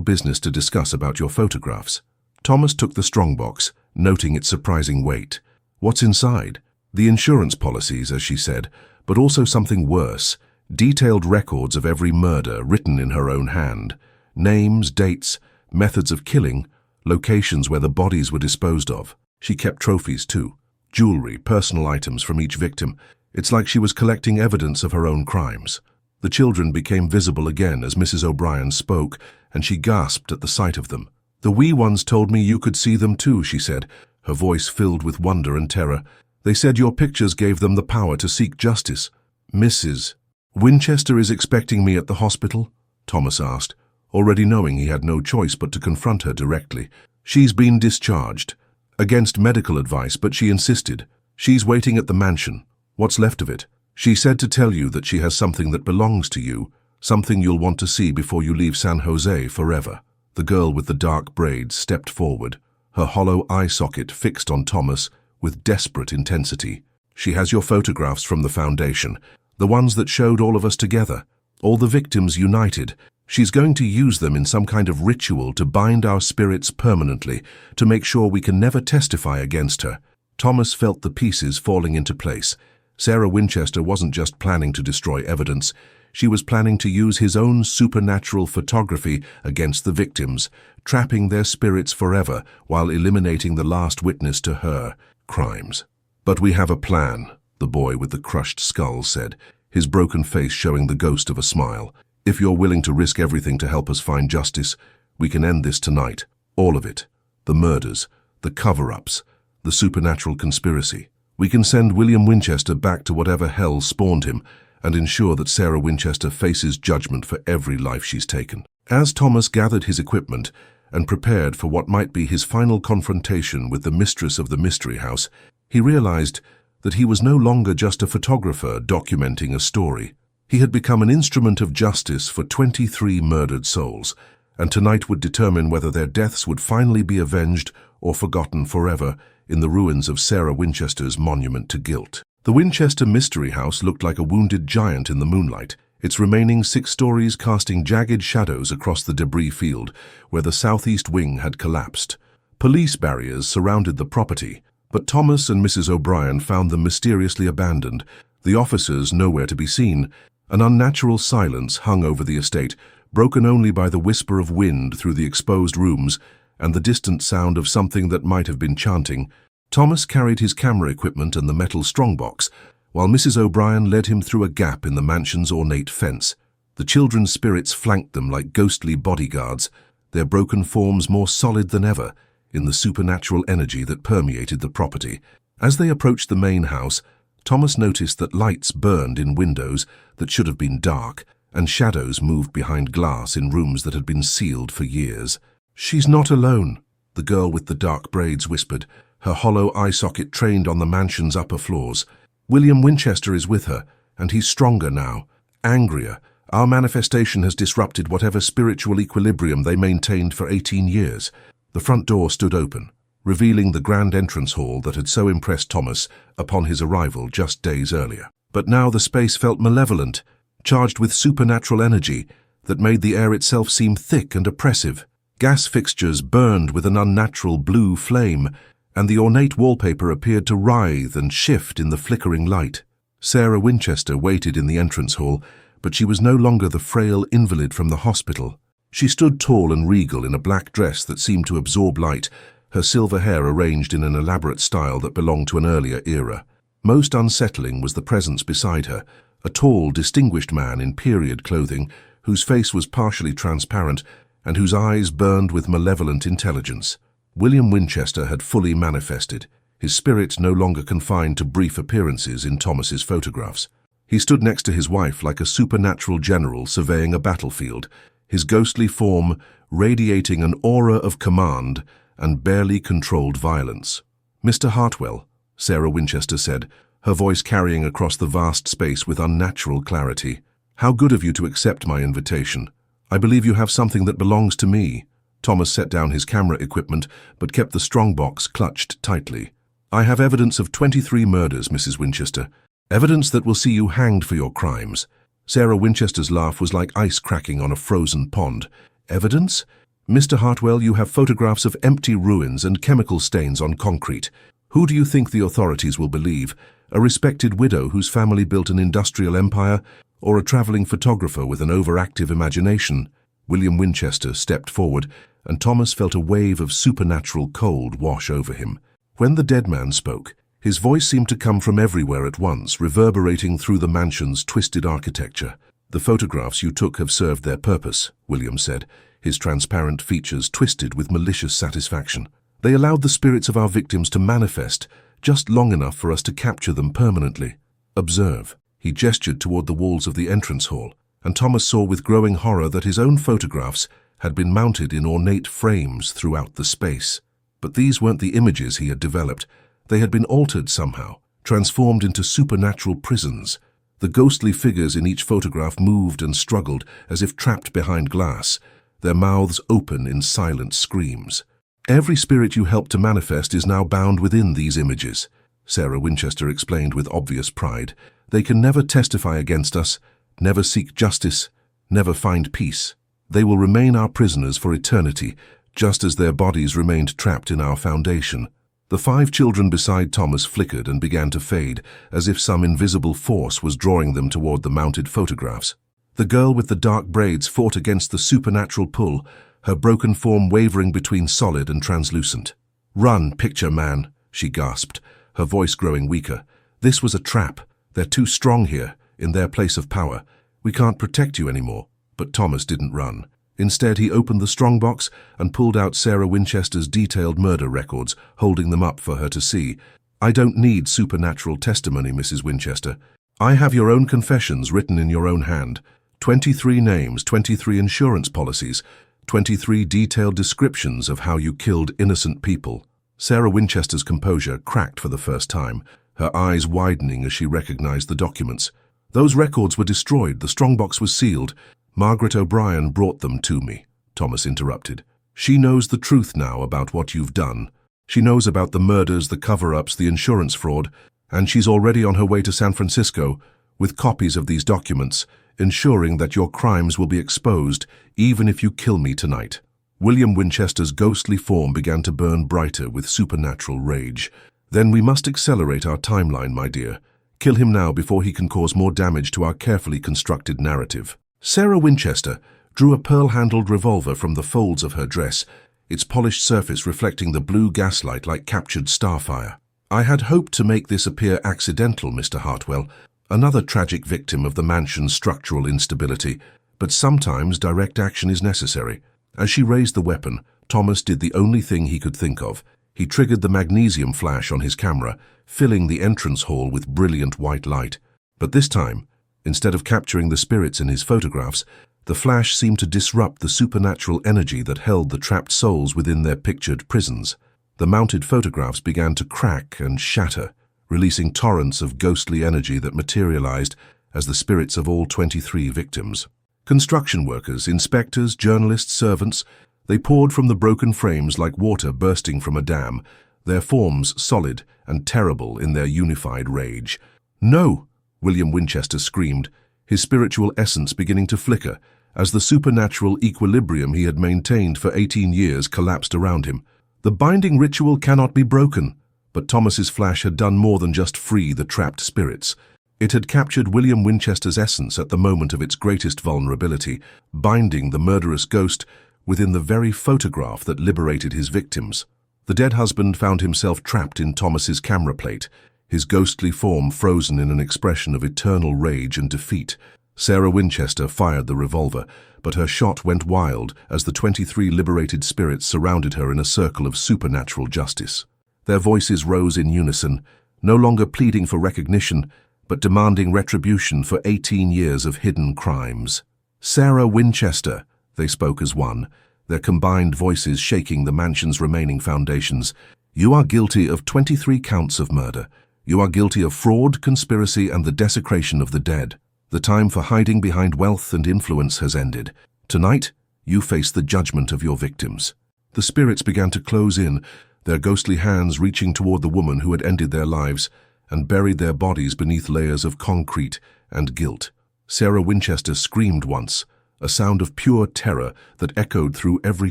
business to discuss about your photographs." Thomas took the strongbox, noting its surprising weight. "What's inside?" "The insurance policies, as she said, but also something worse. Detailed records of every murder written in her own hand. Names, dates, methods of killing, locations where the bodies were disposed of. She kept trophies too. Jewelry, personal items from each victim. It's like she was collecting evidence of her own crimes." The children became visible again as Mrs. O'Brien spoke, and she gasped at the sight of them. "The wee ones told me you could see them too," she said, her voice filled with wonder and terror. "They said your pictures gave them the power to seek justice." "Mrs. Winchester is expecting me at the hospital?" Thomas asked, already knowing he had no choice but to confront her directly. "She's been discharged. Against medical advice, but she insisted. She's waiting at the mansion. What's left of it. She said to tell you that she has something that belongs to you, something you'll want to see before you leave San Jose forever." The girl with the dark braids stepped forward, her hollow eye socket fixed on Thomas with desperate intensity. "She has your photographs from the Foundation, the ones that showed all of us together, all the victims united. She's going to use them in some kind of ritual to bind our spirits permanently, to make sure we can never testify against her." Thomas felt the pieces falling into place. Sarah Winchester wasn't just planning to destroy evidence. She was planning to use his own supernatural photography against the victims, trapping their spirits forever while eliminating the last witness to her crimes. "But we have a plan," the boy with the crushed skull said, his broken face showing the ghost of a smile. "If you're willing to risk everything to help us find justice, we can end this tonight. All of it. The murders, the cover-ups, the supernatural conspiracy. We can send William Winchester back to whatever hell spawned him, and ensure that Sarah Winchester faces judgment for every life she's taken. As Thomas gathered his equipment and prepared for what might be his final confrontation with the mistress of the mystery house, he realized that he was no longer just a photographer documenting a story. He had become an instrument of justice for 23 murdered souls, and tonight would determine whether their deaths would finally be avenged or forgotten forever in the ruins of Sarah Winchester's monument to guilt. The Winchester Mystery House looked like a wounded giant in the moonlight, its remaining 6 stories casting jagged shadows across the debris field where the southeast wing had collapsed. Police barriers surrounded the property, but Thomas and Mrs. O'Brien found them mysteriously abandoned, the officers nowhere to be seen. An unnatural silence hung over the estate, broken only by the whisper of wind through the exposed rooms and the distant sound of something that might have been chanting. Thomas carried his camera equipment and the metal strongbox, while Mrs. O'Brien led him through a gap in the mansion's ornate fence. The children's spirits flanked them like ghostly bodyguards, their broken forms more solid than ever in the supernatural energy that permeated the property. As they approached the main house, Thomas noticed that lights burned in windows that should have been dark, and shadows moved behind glass in rooms that had been sealed for years. "She's not alone," the girl with the dark braids whispered, her hollow eye socket trained on the mansion's upper floors. "William Winchester is with her, and he's stronger now, angrier. Our manifestation has disrupted whatever spiritual equilibrium they maintained for 18 years. The front door stood open, revealing the grand entrance hall that had so impressed Thomas upon his arrival just days earlier. But now the space felt malevolent, charged with supernatural energy that made the air itself seem thick and oppressive. Gas fixtures burned with an unnatural blue flame, and the ornate wallpaper appeared to writhe and shift in the flickering light. Sarah Winchester waited in the entrance hall, but she was no longer the frail invalid from the hospital. She stood tall and regal in a black dress that seemed to absorb light, her silver hair arranged in an elaborate style that belonged to an earlier era. Most unsettling was the presence beside her, a tall, distinguished man in period clothing, whose face was partially transparent and whose eyes burned with malevolent intelligence. William Winchester had fully manifested, his spirit no longer confined to brief appearances in Thomas's photographs. He stood next to his wife like a supernatural general surveying a battlefield, his ghostly form radiating an aura of command and barely controlled violence. "Mr. Hartwell," Sarah Winchester said, her voice carrying across the vast space with unnatural clarity. "How good of you to accept my invitation. I believe you have something that belongs to me." Thomas set down his camera equipment, but kept the strongbox clutched tightly. "I have evidence of 23 murders, Mrs. Winchester. Evidence that will see you hanged for your crimes." Sarah Winchester's laugh was like ice cracking on a frozen pond. "Evidence? Mr. Hartwell, you have photographs of empty ruins and chemical stains on concrete. Who do you think the authorities will believe? A respected widow whose family built an industrial empire, or a traveling photographer with an overactive imagination?" William Winchester stepped forward, and Thomas felt a wave of supernatural cold wash over him. When the dead man spoke, his voice seemed to come from everywhere at once, reverberating through the mansion's twisted architecture. "The photographs you took have served their purpose," William said, his transparent features twisted with malicious satisfaction. "They allowed the spirits of our victims to manifest, just long enough for us to capture them permanently. Observe." He gestured toward the walls of the entrance hall, and Thomas saw with growing horror that his own photographs had been mounted in ornate frames throughout the space. But these weren't the images he had developed. They had been altered somehow, transformed into supernatural prisons. The ghostly figures in each photograph moved and struggled as if trapped behind glass, their mouths open in silent screams. "Every spirit you helped to manifest is now bound within these images," Sarah Winchester explained with obvious pride. "They can never testify against us, never seek justice, never find peace. They will remain our prisoners for eternity, just as their bodies remained trapped in our foundation." The 5 children beside Thomas flickered and began to fade, as if some invisible force was drawing them toward the mounted photographs. The girl with the dark braids fought against the supernatural pull, her broken form wavering between solid and translucent. "Run, picture man," she gasped, her voice growing weaker. "This was a trap. They're too strong here, in their place of power. We can't protect you anymore." But Thomas didn't run. Instead, he opened the strongbox and pulled out Sarah Winchester's detailed murder records, holding them up for her to see. "I don't need supernatural testimony, Mrs. Winchester. I have your own confessions written in your own hand. 23 names, 23 insurance policies, 23 detailed descriptions of how you killed innocent people. Sarah Winchester's composure cracked for the first time, her eyes widening as she recognized the documents. Those records were destroyed, the strongbox was sealed. Margaret O'Brien brought them to me, Thomas interrupted. She knows the truth now about what you've done. She knows about the murders, the cover-ups, the insurance fraud, and she's already on her way to San Francisco with copies of these documents, ensuring that your crimes will be exposed even if you kill me tonight. William Winchester's ghostly form began to burn brighter with supernatural rage. Then we must accelerate our timeline, my dear. Kill him now before he can cause more damage to our carefully constructed narrative. Sarah Winchester drew a pearl-handled revolver from the folds of her dress, its polished surface reflecting the blue gaslight like captured starfire. I had hoped to make this appear accidental, Mr. Hartwell, another tragic victim of the mansion's structural instability, but sometimes direct action is necessary. As she raised the weapon, Thomas did the only thing he could think of. He triggered the magnesium flash on his camera, filling the entrance hall with brilliant white light. But this time, instead of capturing the spirits in his photographs, the flash seemed to disrupt the supernatural energy that held the trapped souls within their pictured prisons. The mounted photographs began to crack and shatter, releasing torrents of ghostly energy that materialized as the spirits of all 23 victims. Construction workers, inspectors, journalists, servants, they poured from the broken frames like water bursting from a dam, their forms solid and terrible in their unified rage. "No!" William Winchester screamed, his spiritual essence beginning to flicker as the supernatural equilibrium he had maintained for 18 years collapsed around him. The binding ritual cannot be broken, but Thomas's flash had done more than just free the trapped spirits. It had captured William Winchester's essence at the moment of its greatest vulnerability, binding the murderous ghost within the very photograph that liberated his victims. The dead husband found himself trapped in Thomas's camera plate, his ghostly form frozen in an expression of eternal rage and defeat. Sarah Winchester fired the revolver, but her shot went wild as the 23 liberated spirits surrounded her in a circle of supernatural justice. Their voices rose in unison, no longer pleading for recognition, but demanding retribution for 18 years of hidden crimes. "Sarah Winchester," they spoke as one, their combined voices shaking the mansion's remaining foundations. "You are guilty of 23 counts of murder. You are guilty of fraud, conspiracy, and the desecration of the dead. The time for hiding behind wealth and influence has ended. Tonight, you face the judgment of your victims." The spirits began to close in, their ghostly hands reaching toward the woman who had ended their lives and buried their bodies beneath layers of concrete and guilt. Sarah Winchester screamed once, a sound of pure terror that echoed through every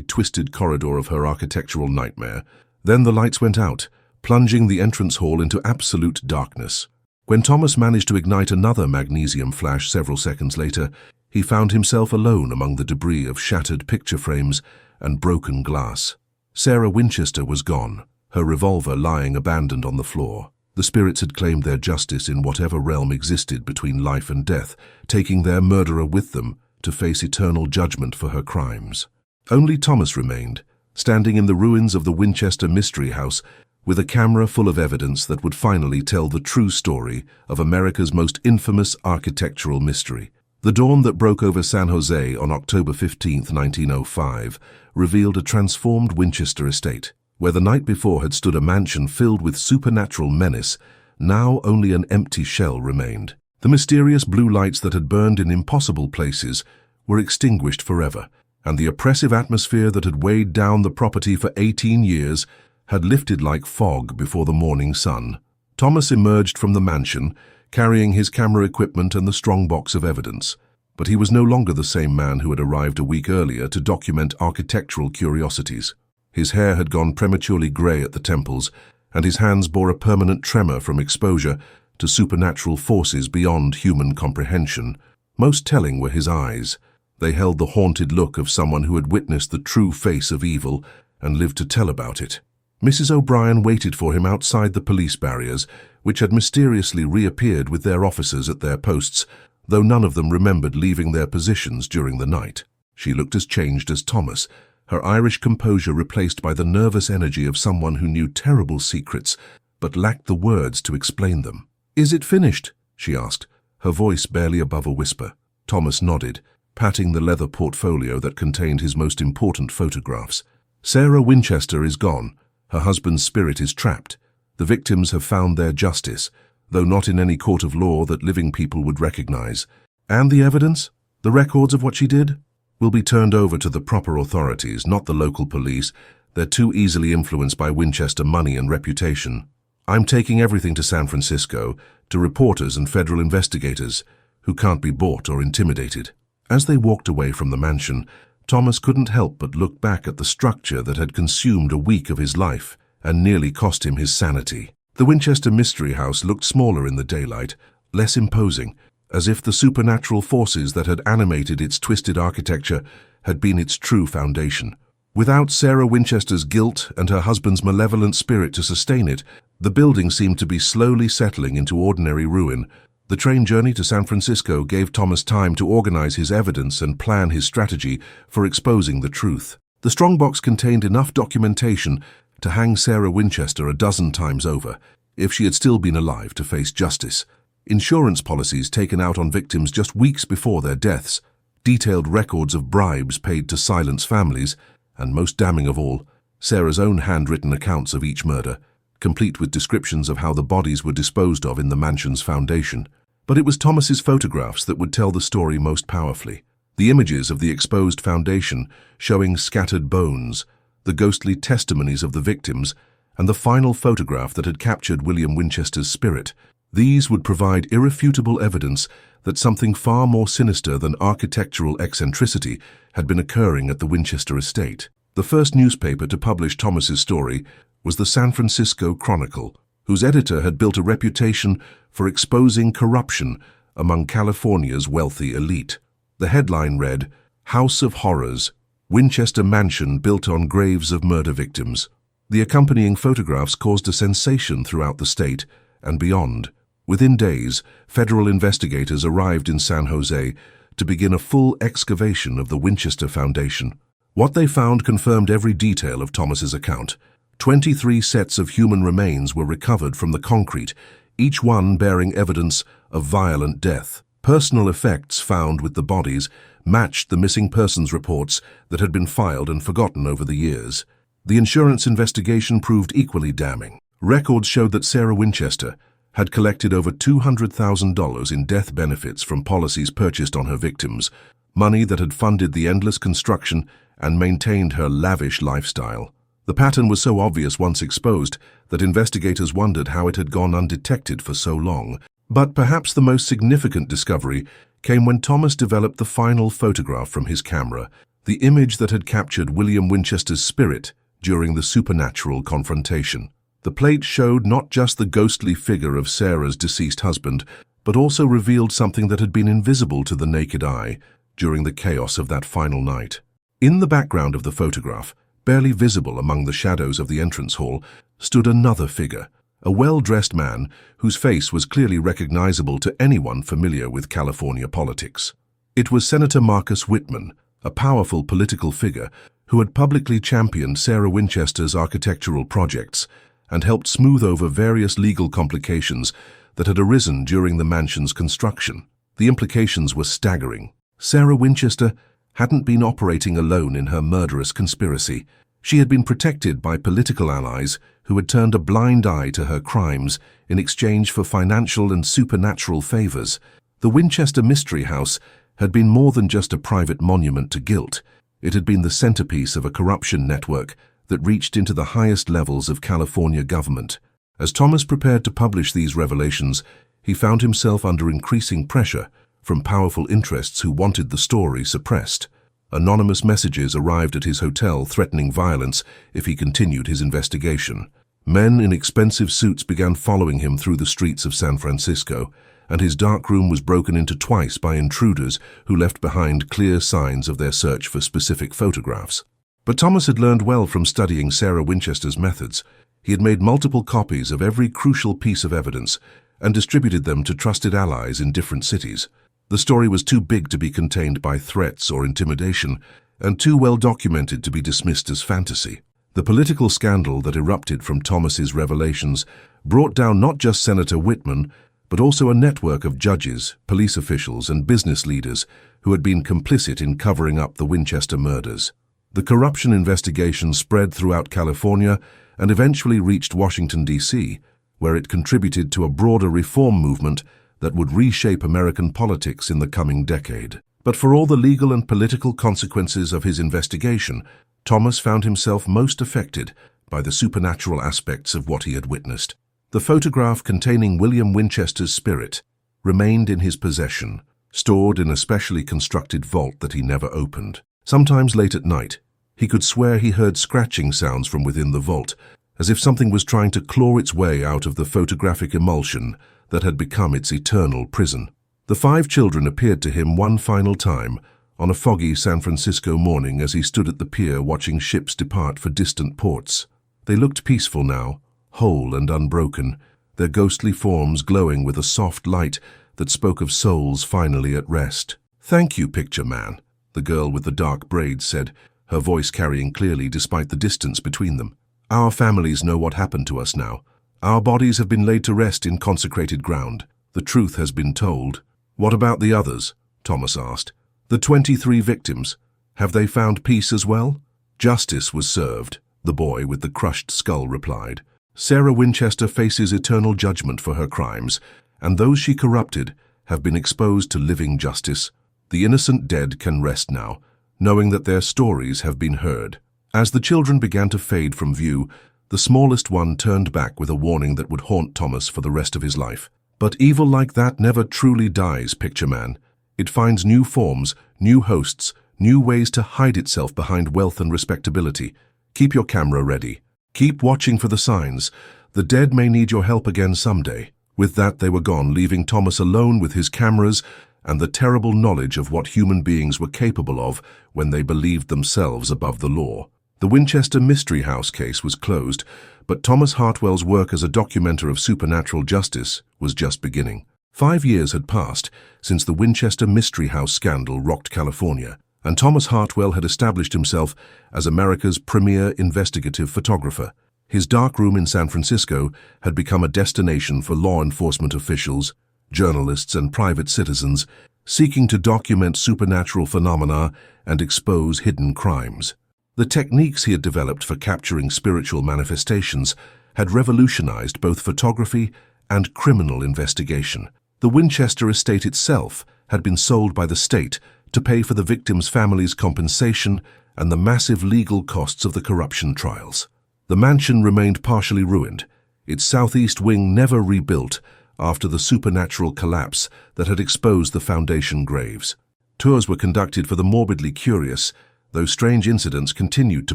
twisted corridor of her architectural nightmare. Then the lights went out, plunging the entrance hall into absolute darkness. When Thomas managed to ignite another magnesium flash several seconds later, he found himself alone among the debris of shattered picture frames and broken glass. Sarah Winchester was gone, her revolver lying abandoned on the floor. The spirits had claimed their justice in whatever realm existed between life and death, taking their murderer with them to face eternal judgment for her crimes. Only Thomas remained, standing in the ruins of the Winchester Mystery House, with a camera full of evidence that would finally tell the true story of America's most infamous architectural mystery. The dawn that broke over San Jose on October 15, 1905, revealed a transformed Winchester estate. Where the night before had stood a mansion filled with supernatural menace, now only an empty shell remained. The mysterious blue lights that had burned in impossible places were extinguished forever, and the oppressive atmosphere that had weighed down the property for 18 years had lifted like fog before the morning sun. Thomas emerged from the mansion, carrying his camera equipment and the strong box of evidence. But he was no longer the same man who had arrived a week earlier to document architectural curiosities. His hair had gone prematurely grey at the temples, and his hands bore a permanent tremor from exposure to supernatural forces beyond human comprehension. Most telling were his eyes. They held the haunted look of someone who had witnessed the true face of evil and lived to tell about it. Mrs. O'Brien waited for him outside the police barriers, which had mysteriously reappeared with their officers at their posts, though none of them remembered leaving their positions during the night. She looked as changed as Thomas, her Irish composure replaced by the nervous energy of someone who knew terrible secrets, but lacked the words to explain them. "Is it finished?" she asked, her voice barely above a whisper. Thomas nodded, patting the leather portfolio that contained his most important photographs. Sarah Winchester is gone. Her husband's spirit is trapped. The victims have found their justice, though not in any court of law that living people would recognize. And the evidence? The records of what she did? Will be turned over to the proper authorities, not the local police. They're too easily influenced by Winchester money and reputation. I'm taking everything to San Francisco, to reporters and federal investigators, who can't be bought or intimidated. As they walked away from the mansion, Thomas couldn't help but look back at the structure that had consumed a week of his life and nearly cost him his sanity. The Winchester Mystery House looked smaller in the daylight, less imposing, as if the supernatural forces that had animated its twisted architecture had been its true foundation. Without Sarah Winchester's guilt and her husband's malevolent spirit to sustain it, the building seemed to be slowly settling into ordinary ruin. The train journey to San Francisco gave Thomas time to organize his evidence and plan his strategy for exposing the truth. The strongbox contained enough documentation to hang Sarah Winchester a dozen times over, if she had still been alive to face justice. Insurance policies taken out on victims just weeks before their deaths, detailed records of bribes paid to silence families, and most damning of all, Sarah's own handwritten accounts of each murder, complete with descriptions of how the bodies were disposed of in the mansion's foundation. But it was Thomas's photographs that would tell the story most powerfully. The images of the exposed foundation, showing scattered bones, the ghostly testimonies of the victims, and the final photograph that had captured William Winchester's spirit. These would provide irrefutable evidence that something far more sinister than architectural eccentricity had been occurring at the Winchester estate. The first newspaper to publish Thomas's story was the San Francisco Chronicle, whose editor had built a reputation for exposing corruption among California's wealthy elite. The headline read, "House of Horrors, Winchester Mansion built on graves of murder victims." The accompanying photographs caused a sensation throughout the state and beyond. Within days, federal investigators arrived in San Jose to begin a full excavation of the Winchester Foundation. What they found confirmed every detail of Thomas's account. 23 sets of human remains were recovered from the concrete, each one bearing evidence of violent death. Personal effects found with the bodies matched the missing persons reports that had been filed and forgotten over the years. The insurance investigation proved equally damning. Records showed that Sarah Winchester had collected over $200,000 in death benefits from policies purchased on her victims, money that had funded the endless construction and maintained her lavish lifestyle. The pattern was so obvious once exposed that investigators wondered how it had gone undetected for so long. But perhaps the most significant discovery came when Thomas developed the final photograph from his camera, the image that had captured William Winchester's spirit during the supernatural confrontation. The plate showed not just the ghostly figure of Sarah's deceased husband, but also revealed something that had been invisible to the naked eye during the chaos of that final night. In the background of the photograph, barely visible among the shadows of the entrance hall, stood another figure, a well-dressed man whose face was clearly recognizable to anyone familiar with California politics. It was Senator Marcus Whitman, a powerful political figure who had publicly championed Sarah Winchester's architectural projects and helped smooth over various legal complications that had arisen during the mansion's construction. The implications were staggering. Sarah Winchester hadn't been operating alone in her murderous conspiracy. She had been protected by political allies who had turned a blind eye to her crimes in exchange for financial and supernatural favors. The Winchester Mystery House had been more than just a private monument to guilt. It had been the centerpiece of a corruption network that reached into the highest levels of California government. As Thomas prepared to publish these revelations, he found himself under increasing pressure from powerful interests who wanted the story suppressed. Anonymous messages arrived at his hotel threatening violence if he continued his investigation. Men in expensive suits began following him through the streets of San Francisco, and his dark room was broken into twice by intruders who left behind clear signs of their search for specific photographs. But Thomas had learned well from studying Sarah Winchester's methods. He had made multiple copies of every crucial piece of evidence and distributed them to trusted allies in different cities. The story was too big to be contained by threats or intimidation, and too well documented to be dismissed as fantasy. The political scandal that erupted from Thomas's revelations brought down not just Senator Whitman, but also a network of judges, police officials, and business leaders who had been complicit in covering up the Winchester murders. The corruption investigation spread throughout California and eventually reached Washington, D.C., where it contributed to a broader reform movement that would reshape American politics in the coming decade. But for all the legal and political consequences of his investigation, Thomas found himself most affected by the supernatural aspects of what he had witnessed. The photograph containing William Winchester's spirit remained in his possession, stored in a specially constructed vault that he never opened. Sometimes late at night, he could swear he heard scratching sounds from within the vault, as if something was trying to claw its way out of the photographic emulsion that had become its eternal prison. The 5 children appeared to him one final time on a foggy San Francisco morning as he stood at the pier watching ships depart for distant ports. They looked peaceful now, whole and unbroken, their ghostly forms glowing with a soft light that spoke of souls finally at rest. "Thank you, picture man," the girl with the dark braids said, her voice carrying clearly despite the distance between them. "Our families know what happened to us now. Our bodies have been laid to rest in consecrated ground. The truth has been told." "What about the others?" Thomas asked. "The 23 victims. Have they found peace as well?" "Justice was served," the boy with the crushed skull replied. "Sarah Winchester faces eternal judgment for her crimes, and those she corrupted have been exposed to living justice. The innocent dead can rest now, knowing that their stories have been heard." As the children began to fade from view, the smallest one turned back with a warning that would haunt Thomas for the rest of his life. "But evil like that never truly dies, picture man. It finds new forms, new hosts, new ways to hide itself behind wealth and respectability. Keep your camera ready. Keep watching for the signs. The dead may need your help again someday." With that, they were gone, leaving Thomas alone with his cameras and the terrible knowledge of what human beings were capable of when they believed themselves above the law. The Winchester Mystery House case was closed, but Thomas Hartwell's work as a documenter of supernatural justice was just beginning. 5 years had passed since the Winchester Mystery House scandal rocked California, and Thomas Hartwell had established himself as America's premier investigative photographer. His darkroom in San Francisco had become a destination for law enforcement officials, journalists, and private citizens seeking to document supernatural phenomena and expose hidden crimes. The techniques he had developed for capturing spiritual manifestations had revolutionized both photography and criminal investigation. The Winchester estate itself had been sold by the state to pay for the victims' families' compensation and the massive legal costs of the corruption trials. The mansion remained partially ruined, its southeast wing never rebuilt after the supernatural collapse that had exposed the foundation graves. Tours were conducted for the morbidly curious, though strange incidents continued to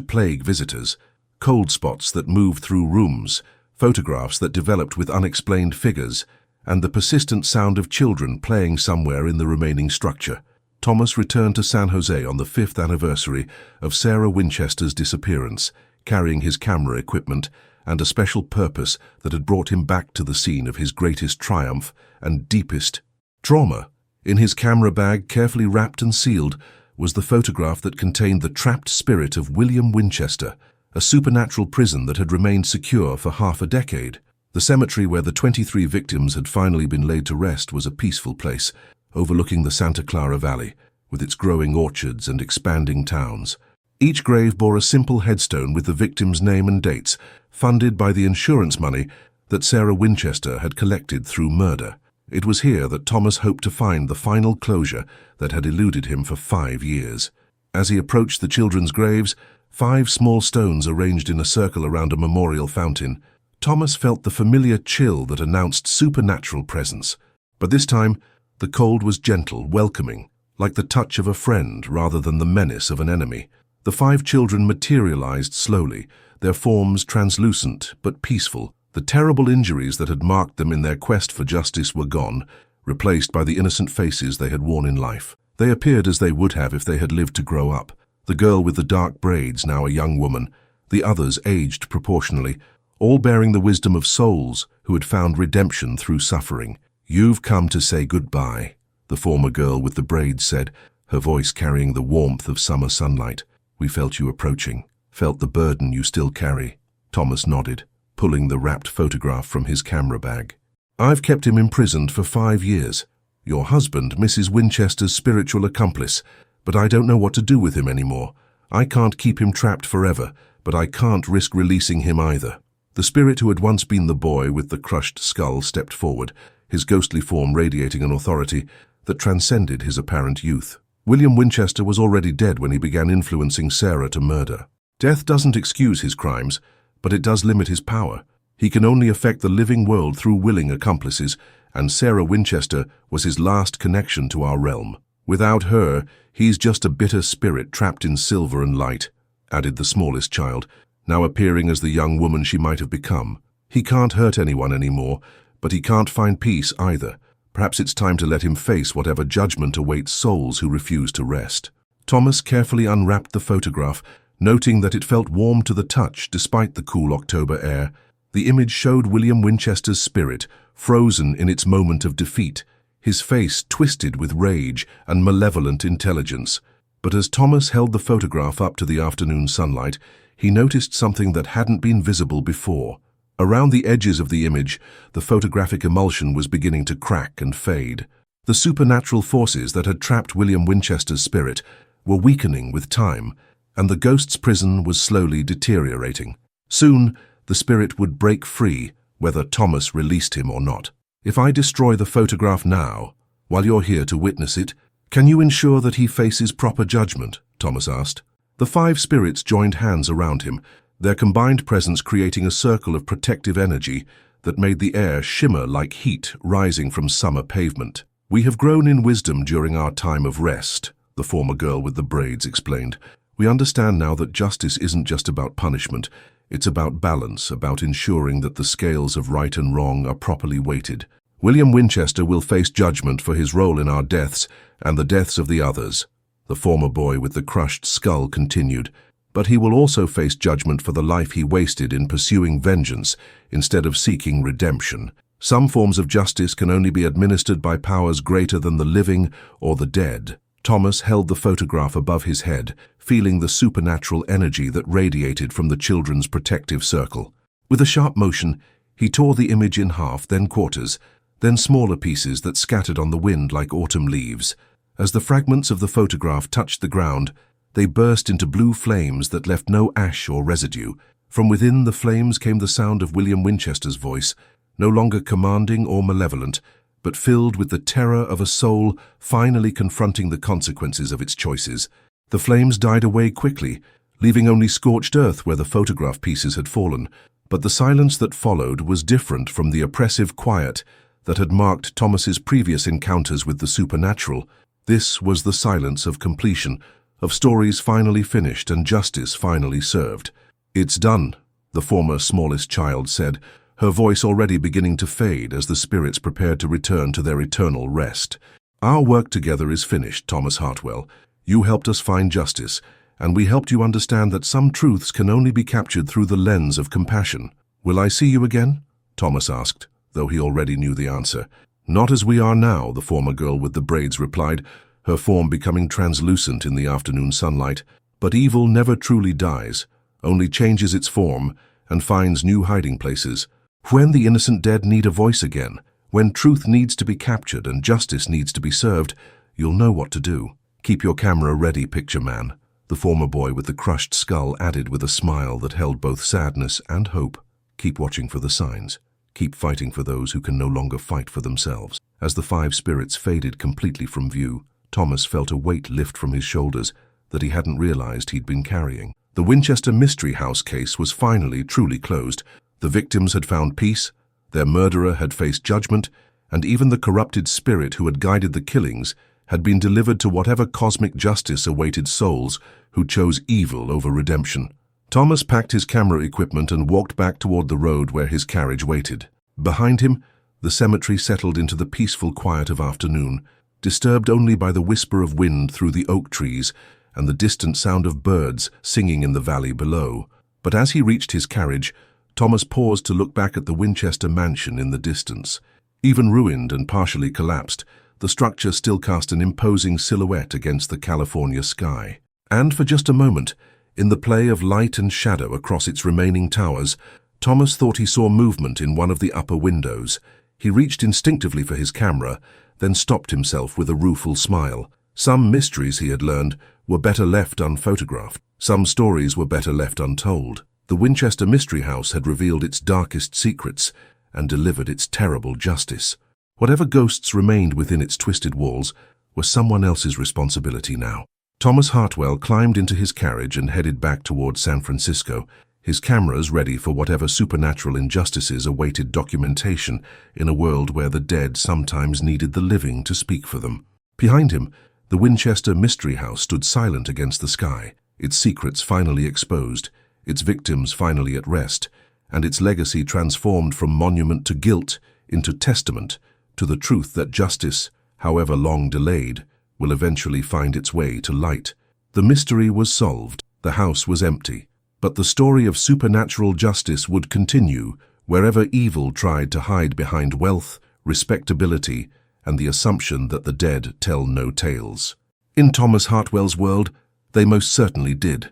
plague visitors. Cold spots that moved through rooms, photographs that developed with unexplained figures, and the persistent sound of children playing somewhere in the remaining structure. Thomas returned to San Jose on the 5th anniversary of Sarah Winchester's disappearance, carrying his camera equipment and a special purpose that had brought him back to the scene of his greatest triumph and deepest trauma. In his camera bag, carefully wrapped and sealed, was the photograph that contained the trapped spirit of William Winchester, a supernatural prison that had remained secure for half a decade. The cemetery where the 23 victims had finally been laid to rest was a peaceful place, overlooking the Santa Clara Valley, with its growing orchards and expanding towns. Each grave bore a simple headstone with the victim's name and dates, funded by the insurance money that Sarah Winchester had collected through murder. It was here that Thomas hoped to find the final closure that had eluded him for 5 years. As he approached the children's graves, 5 small stones arranged in a circle around a memorial fountain, Thomas felt the familiar chill that announced supernatural presence. But this time, the cold was gentle, welcoming, like the touch of a friend rather than the menace of an enemy. The 5 children materialized slowly, their forms translucent but peaceful. The terrible injuries that had marked them in their quest for justice were gone, replaced by the innocent faces they had worn in life. They appeared as they would have if they had lived to grow up. The girl with the dark braids, now a young woman, the others aged proportionally, all bearing the wisdom of souls who had found redemption through suffering. "You've come to say goodbye," the former girl with the braids said, her voice carrying the warmth of summer sunlight. "We felt you approaching, felt the burden you still carry." Thomas nodded, pulling the wrapped photograph from his camera bag. I've kept him imprisoned for 5 years. Your husband, Mrs. Winchester's spiritual accomplice, but I don't know what to do with him anymore. I can't keep him trapped forever, but I can't risk releasing him either." The spirit who had once been the boy with the crushed skull stepped forward, his ghostly form radiating an authority that transcended his apparent youth. William Winchester was already dead when he began influencing Sarah to murder. Death doesn't excuse his crimes, but it does limit his power. He can only affect the living world through willing accomplices, and Sarah Winchester was his last connection to our realm. "Without her, he's just a bitter spirit trapped in silver and light," added the smallest child, now appearing as the young woman she might have become. "He can't hurt anyone anymore, but he can't find peace either. Perhaps it's time to let him face whatever judgment awaits souls who refuse to rest." Thomas carefully unwrapped the photograph, noting that it felt warm to the touch despite the cool October air. The image showed William Winchester's spirit, frozen in its moment of defeat, his face twisted with rage and malevolent intelligence. But as Thomas held the photograph up to the afternoon sunlight, he noticed something that hadn't been visible before. Around the edges of the image, the photographic emulsion was beginning to crack and fade. The supernatural forces that had trapped William Winchester's spirit were weakening with time, and the ghost's prison was slowly deteriorating. Soon, the spirit would break free, whether Thomas released him or not. "If I destroy the photograph now, while you're here to witness it, can you ensure that he faces proper judgment?" Thomas asked. The 5 spirits joined hands around him, their combined presence creating a circle of protective energy that made the air shimmer like heat rising from summer pavement. "We have grown in wisdom during our time of rest," the former girl with the braids explained. "We understand now that justice isn't just about punishment. It's about balance, about ensuring that the scales of right and wrong are properly weighted. William Winchester will face judgment for his role in our deaths and the deaths of the others," the former boy with the crushed skull continued. "But he will also face judgment for the life he wasted in pursuing vengeance instead of seeking redemption. Some forms of justice can only be administered by powers greater than the living or the dead." Thomas held the photograph above his head, feeling the supernatural energy that radiated from the children's protective circle. With a sharp motion, he tore the image in half, then quarters, then smaller pieces that scattered on the wind like autumn leaves. As the fragments of the photograph touched the ground, they burst into blue flames that left no ash or residue. From within the flames came the sound of William Winchester's voice, no longer commanding or malevolent, but filled with the terror of a soul finally confronting the consequences of its choices. The flames died away quickly, leaving only scorched earth where the photograph pieces had fallen, but the silence that followed was different from the oppressive quiet that had marked Thomas's previous encounters with the supernatural. This was the silence of completion, of stories finally finished and justice finally served. "It's done," the former smallest child said, her voice already beginning to fade as the spirits prepared to return to their eternal rest. "Our work together is finished, Thomas Hartwell. You helped us find justice, and we helped you understand that some truths can only be captured through the lens of compassion." "Will I see you again?" Thomas asked, though he already knew the answer. "Not as we are now," the former girl with the braids replied, her form becoming translucent in the afternoon sunlight. "But evil never truly dies, only changes its form and finds new hiding places. When the innocent dead need a voice again, when truth needs to be captured and justice needs to be served, you'll know what to do. Keep your camera ready, picture man," the former boy with the crushed skull added with a smile that held both sadness and hope. "Keep watching for the signs. Keep fighting for those who can no longer fight for themselves." As the 5 spirits faded completely from view, Thomas felt a weight lift from his shoulders that he hadn't realized he'd been carrying. The Winchester Mystery House case was finally truly closed. The victims had found peace, their murderer had faced judgment, and even the corrupted spirit who had guided the killings had been delivered to whatever cosmic justice awaited souls who chose evil over redemption. Thomas packed his camera equipment and walked back toward the road where his carriage waited. Behind him, the cemetery settled into the peaceful quiet of afternoon, disturbed only by the whisper of wind through the oak trees and the distant sound of birds singing in the valley below. But as he reached his carriage, Thomas paused to look back at the Winchester mansion in the distance. Even ruined and partially collapsed, the structure still cast an imposing silhouette against the California sky. And for just a moment, in the play of light and shadow across its remaining towers, Thomas thought he saw movement in one of the upper windows. He reached instinctively for his camera, then stopped himself with a rueful smile. Some mysteries, he had learned, were better left unphotographed. Some stories were better left untold. The Winchester Mystery House had revealed its darkest secrets and delivered its terrible justice. Whatever ghosts remained within its twisted walls were someone else's responsibility now. Thomas Hartwell climbed into his carriage and headed back toward San Francisco, his cameras ready for whatever supernatural injustices awaited documentation in a world where the dead sometimes needed the living to speak for them. Behind him, the Winchester Mystery House stood silent against the sky, its secrets finally exposed, its victims finally at rest, and its legacy transformed from monument to guilt into testament to the truth that justice, however long delayed, will eventually find its way to light. The mystery was solved, the house was empty, but the story of supernatural justice would continue wherever evil tried to hide behind wealth, respectability, and the assumption that the dead tell no tales. In Thomas Hartwell's world, they most certainly did.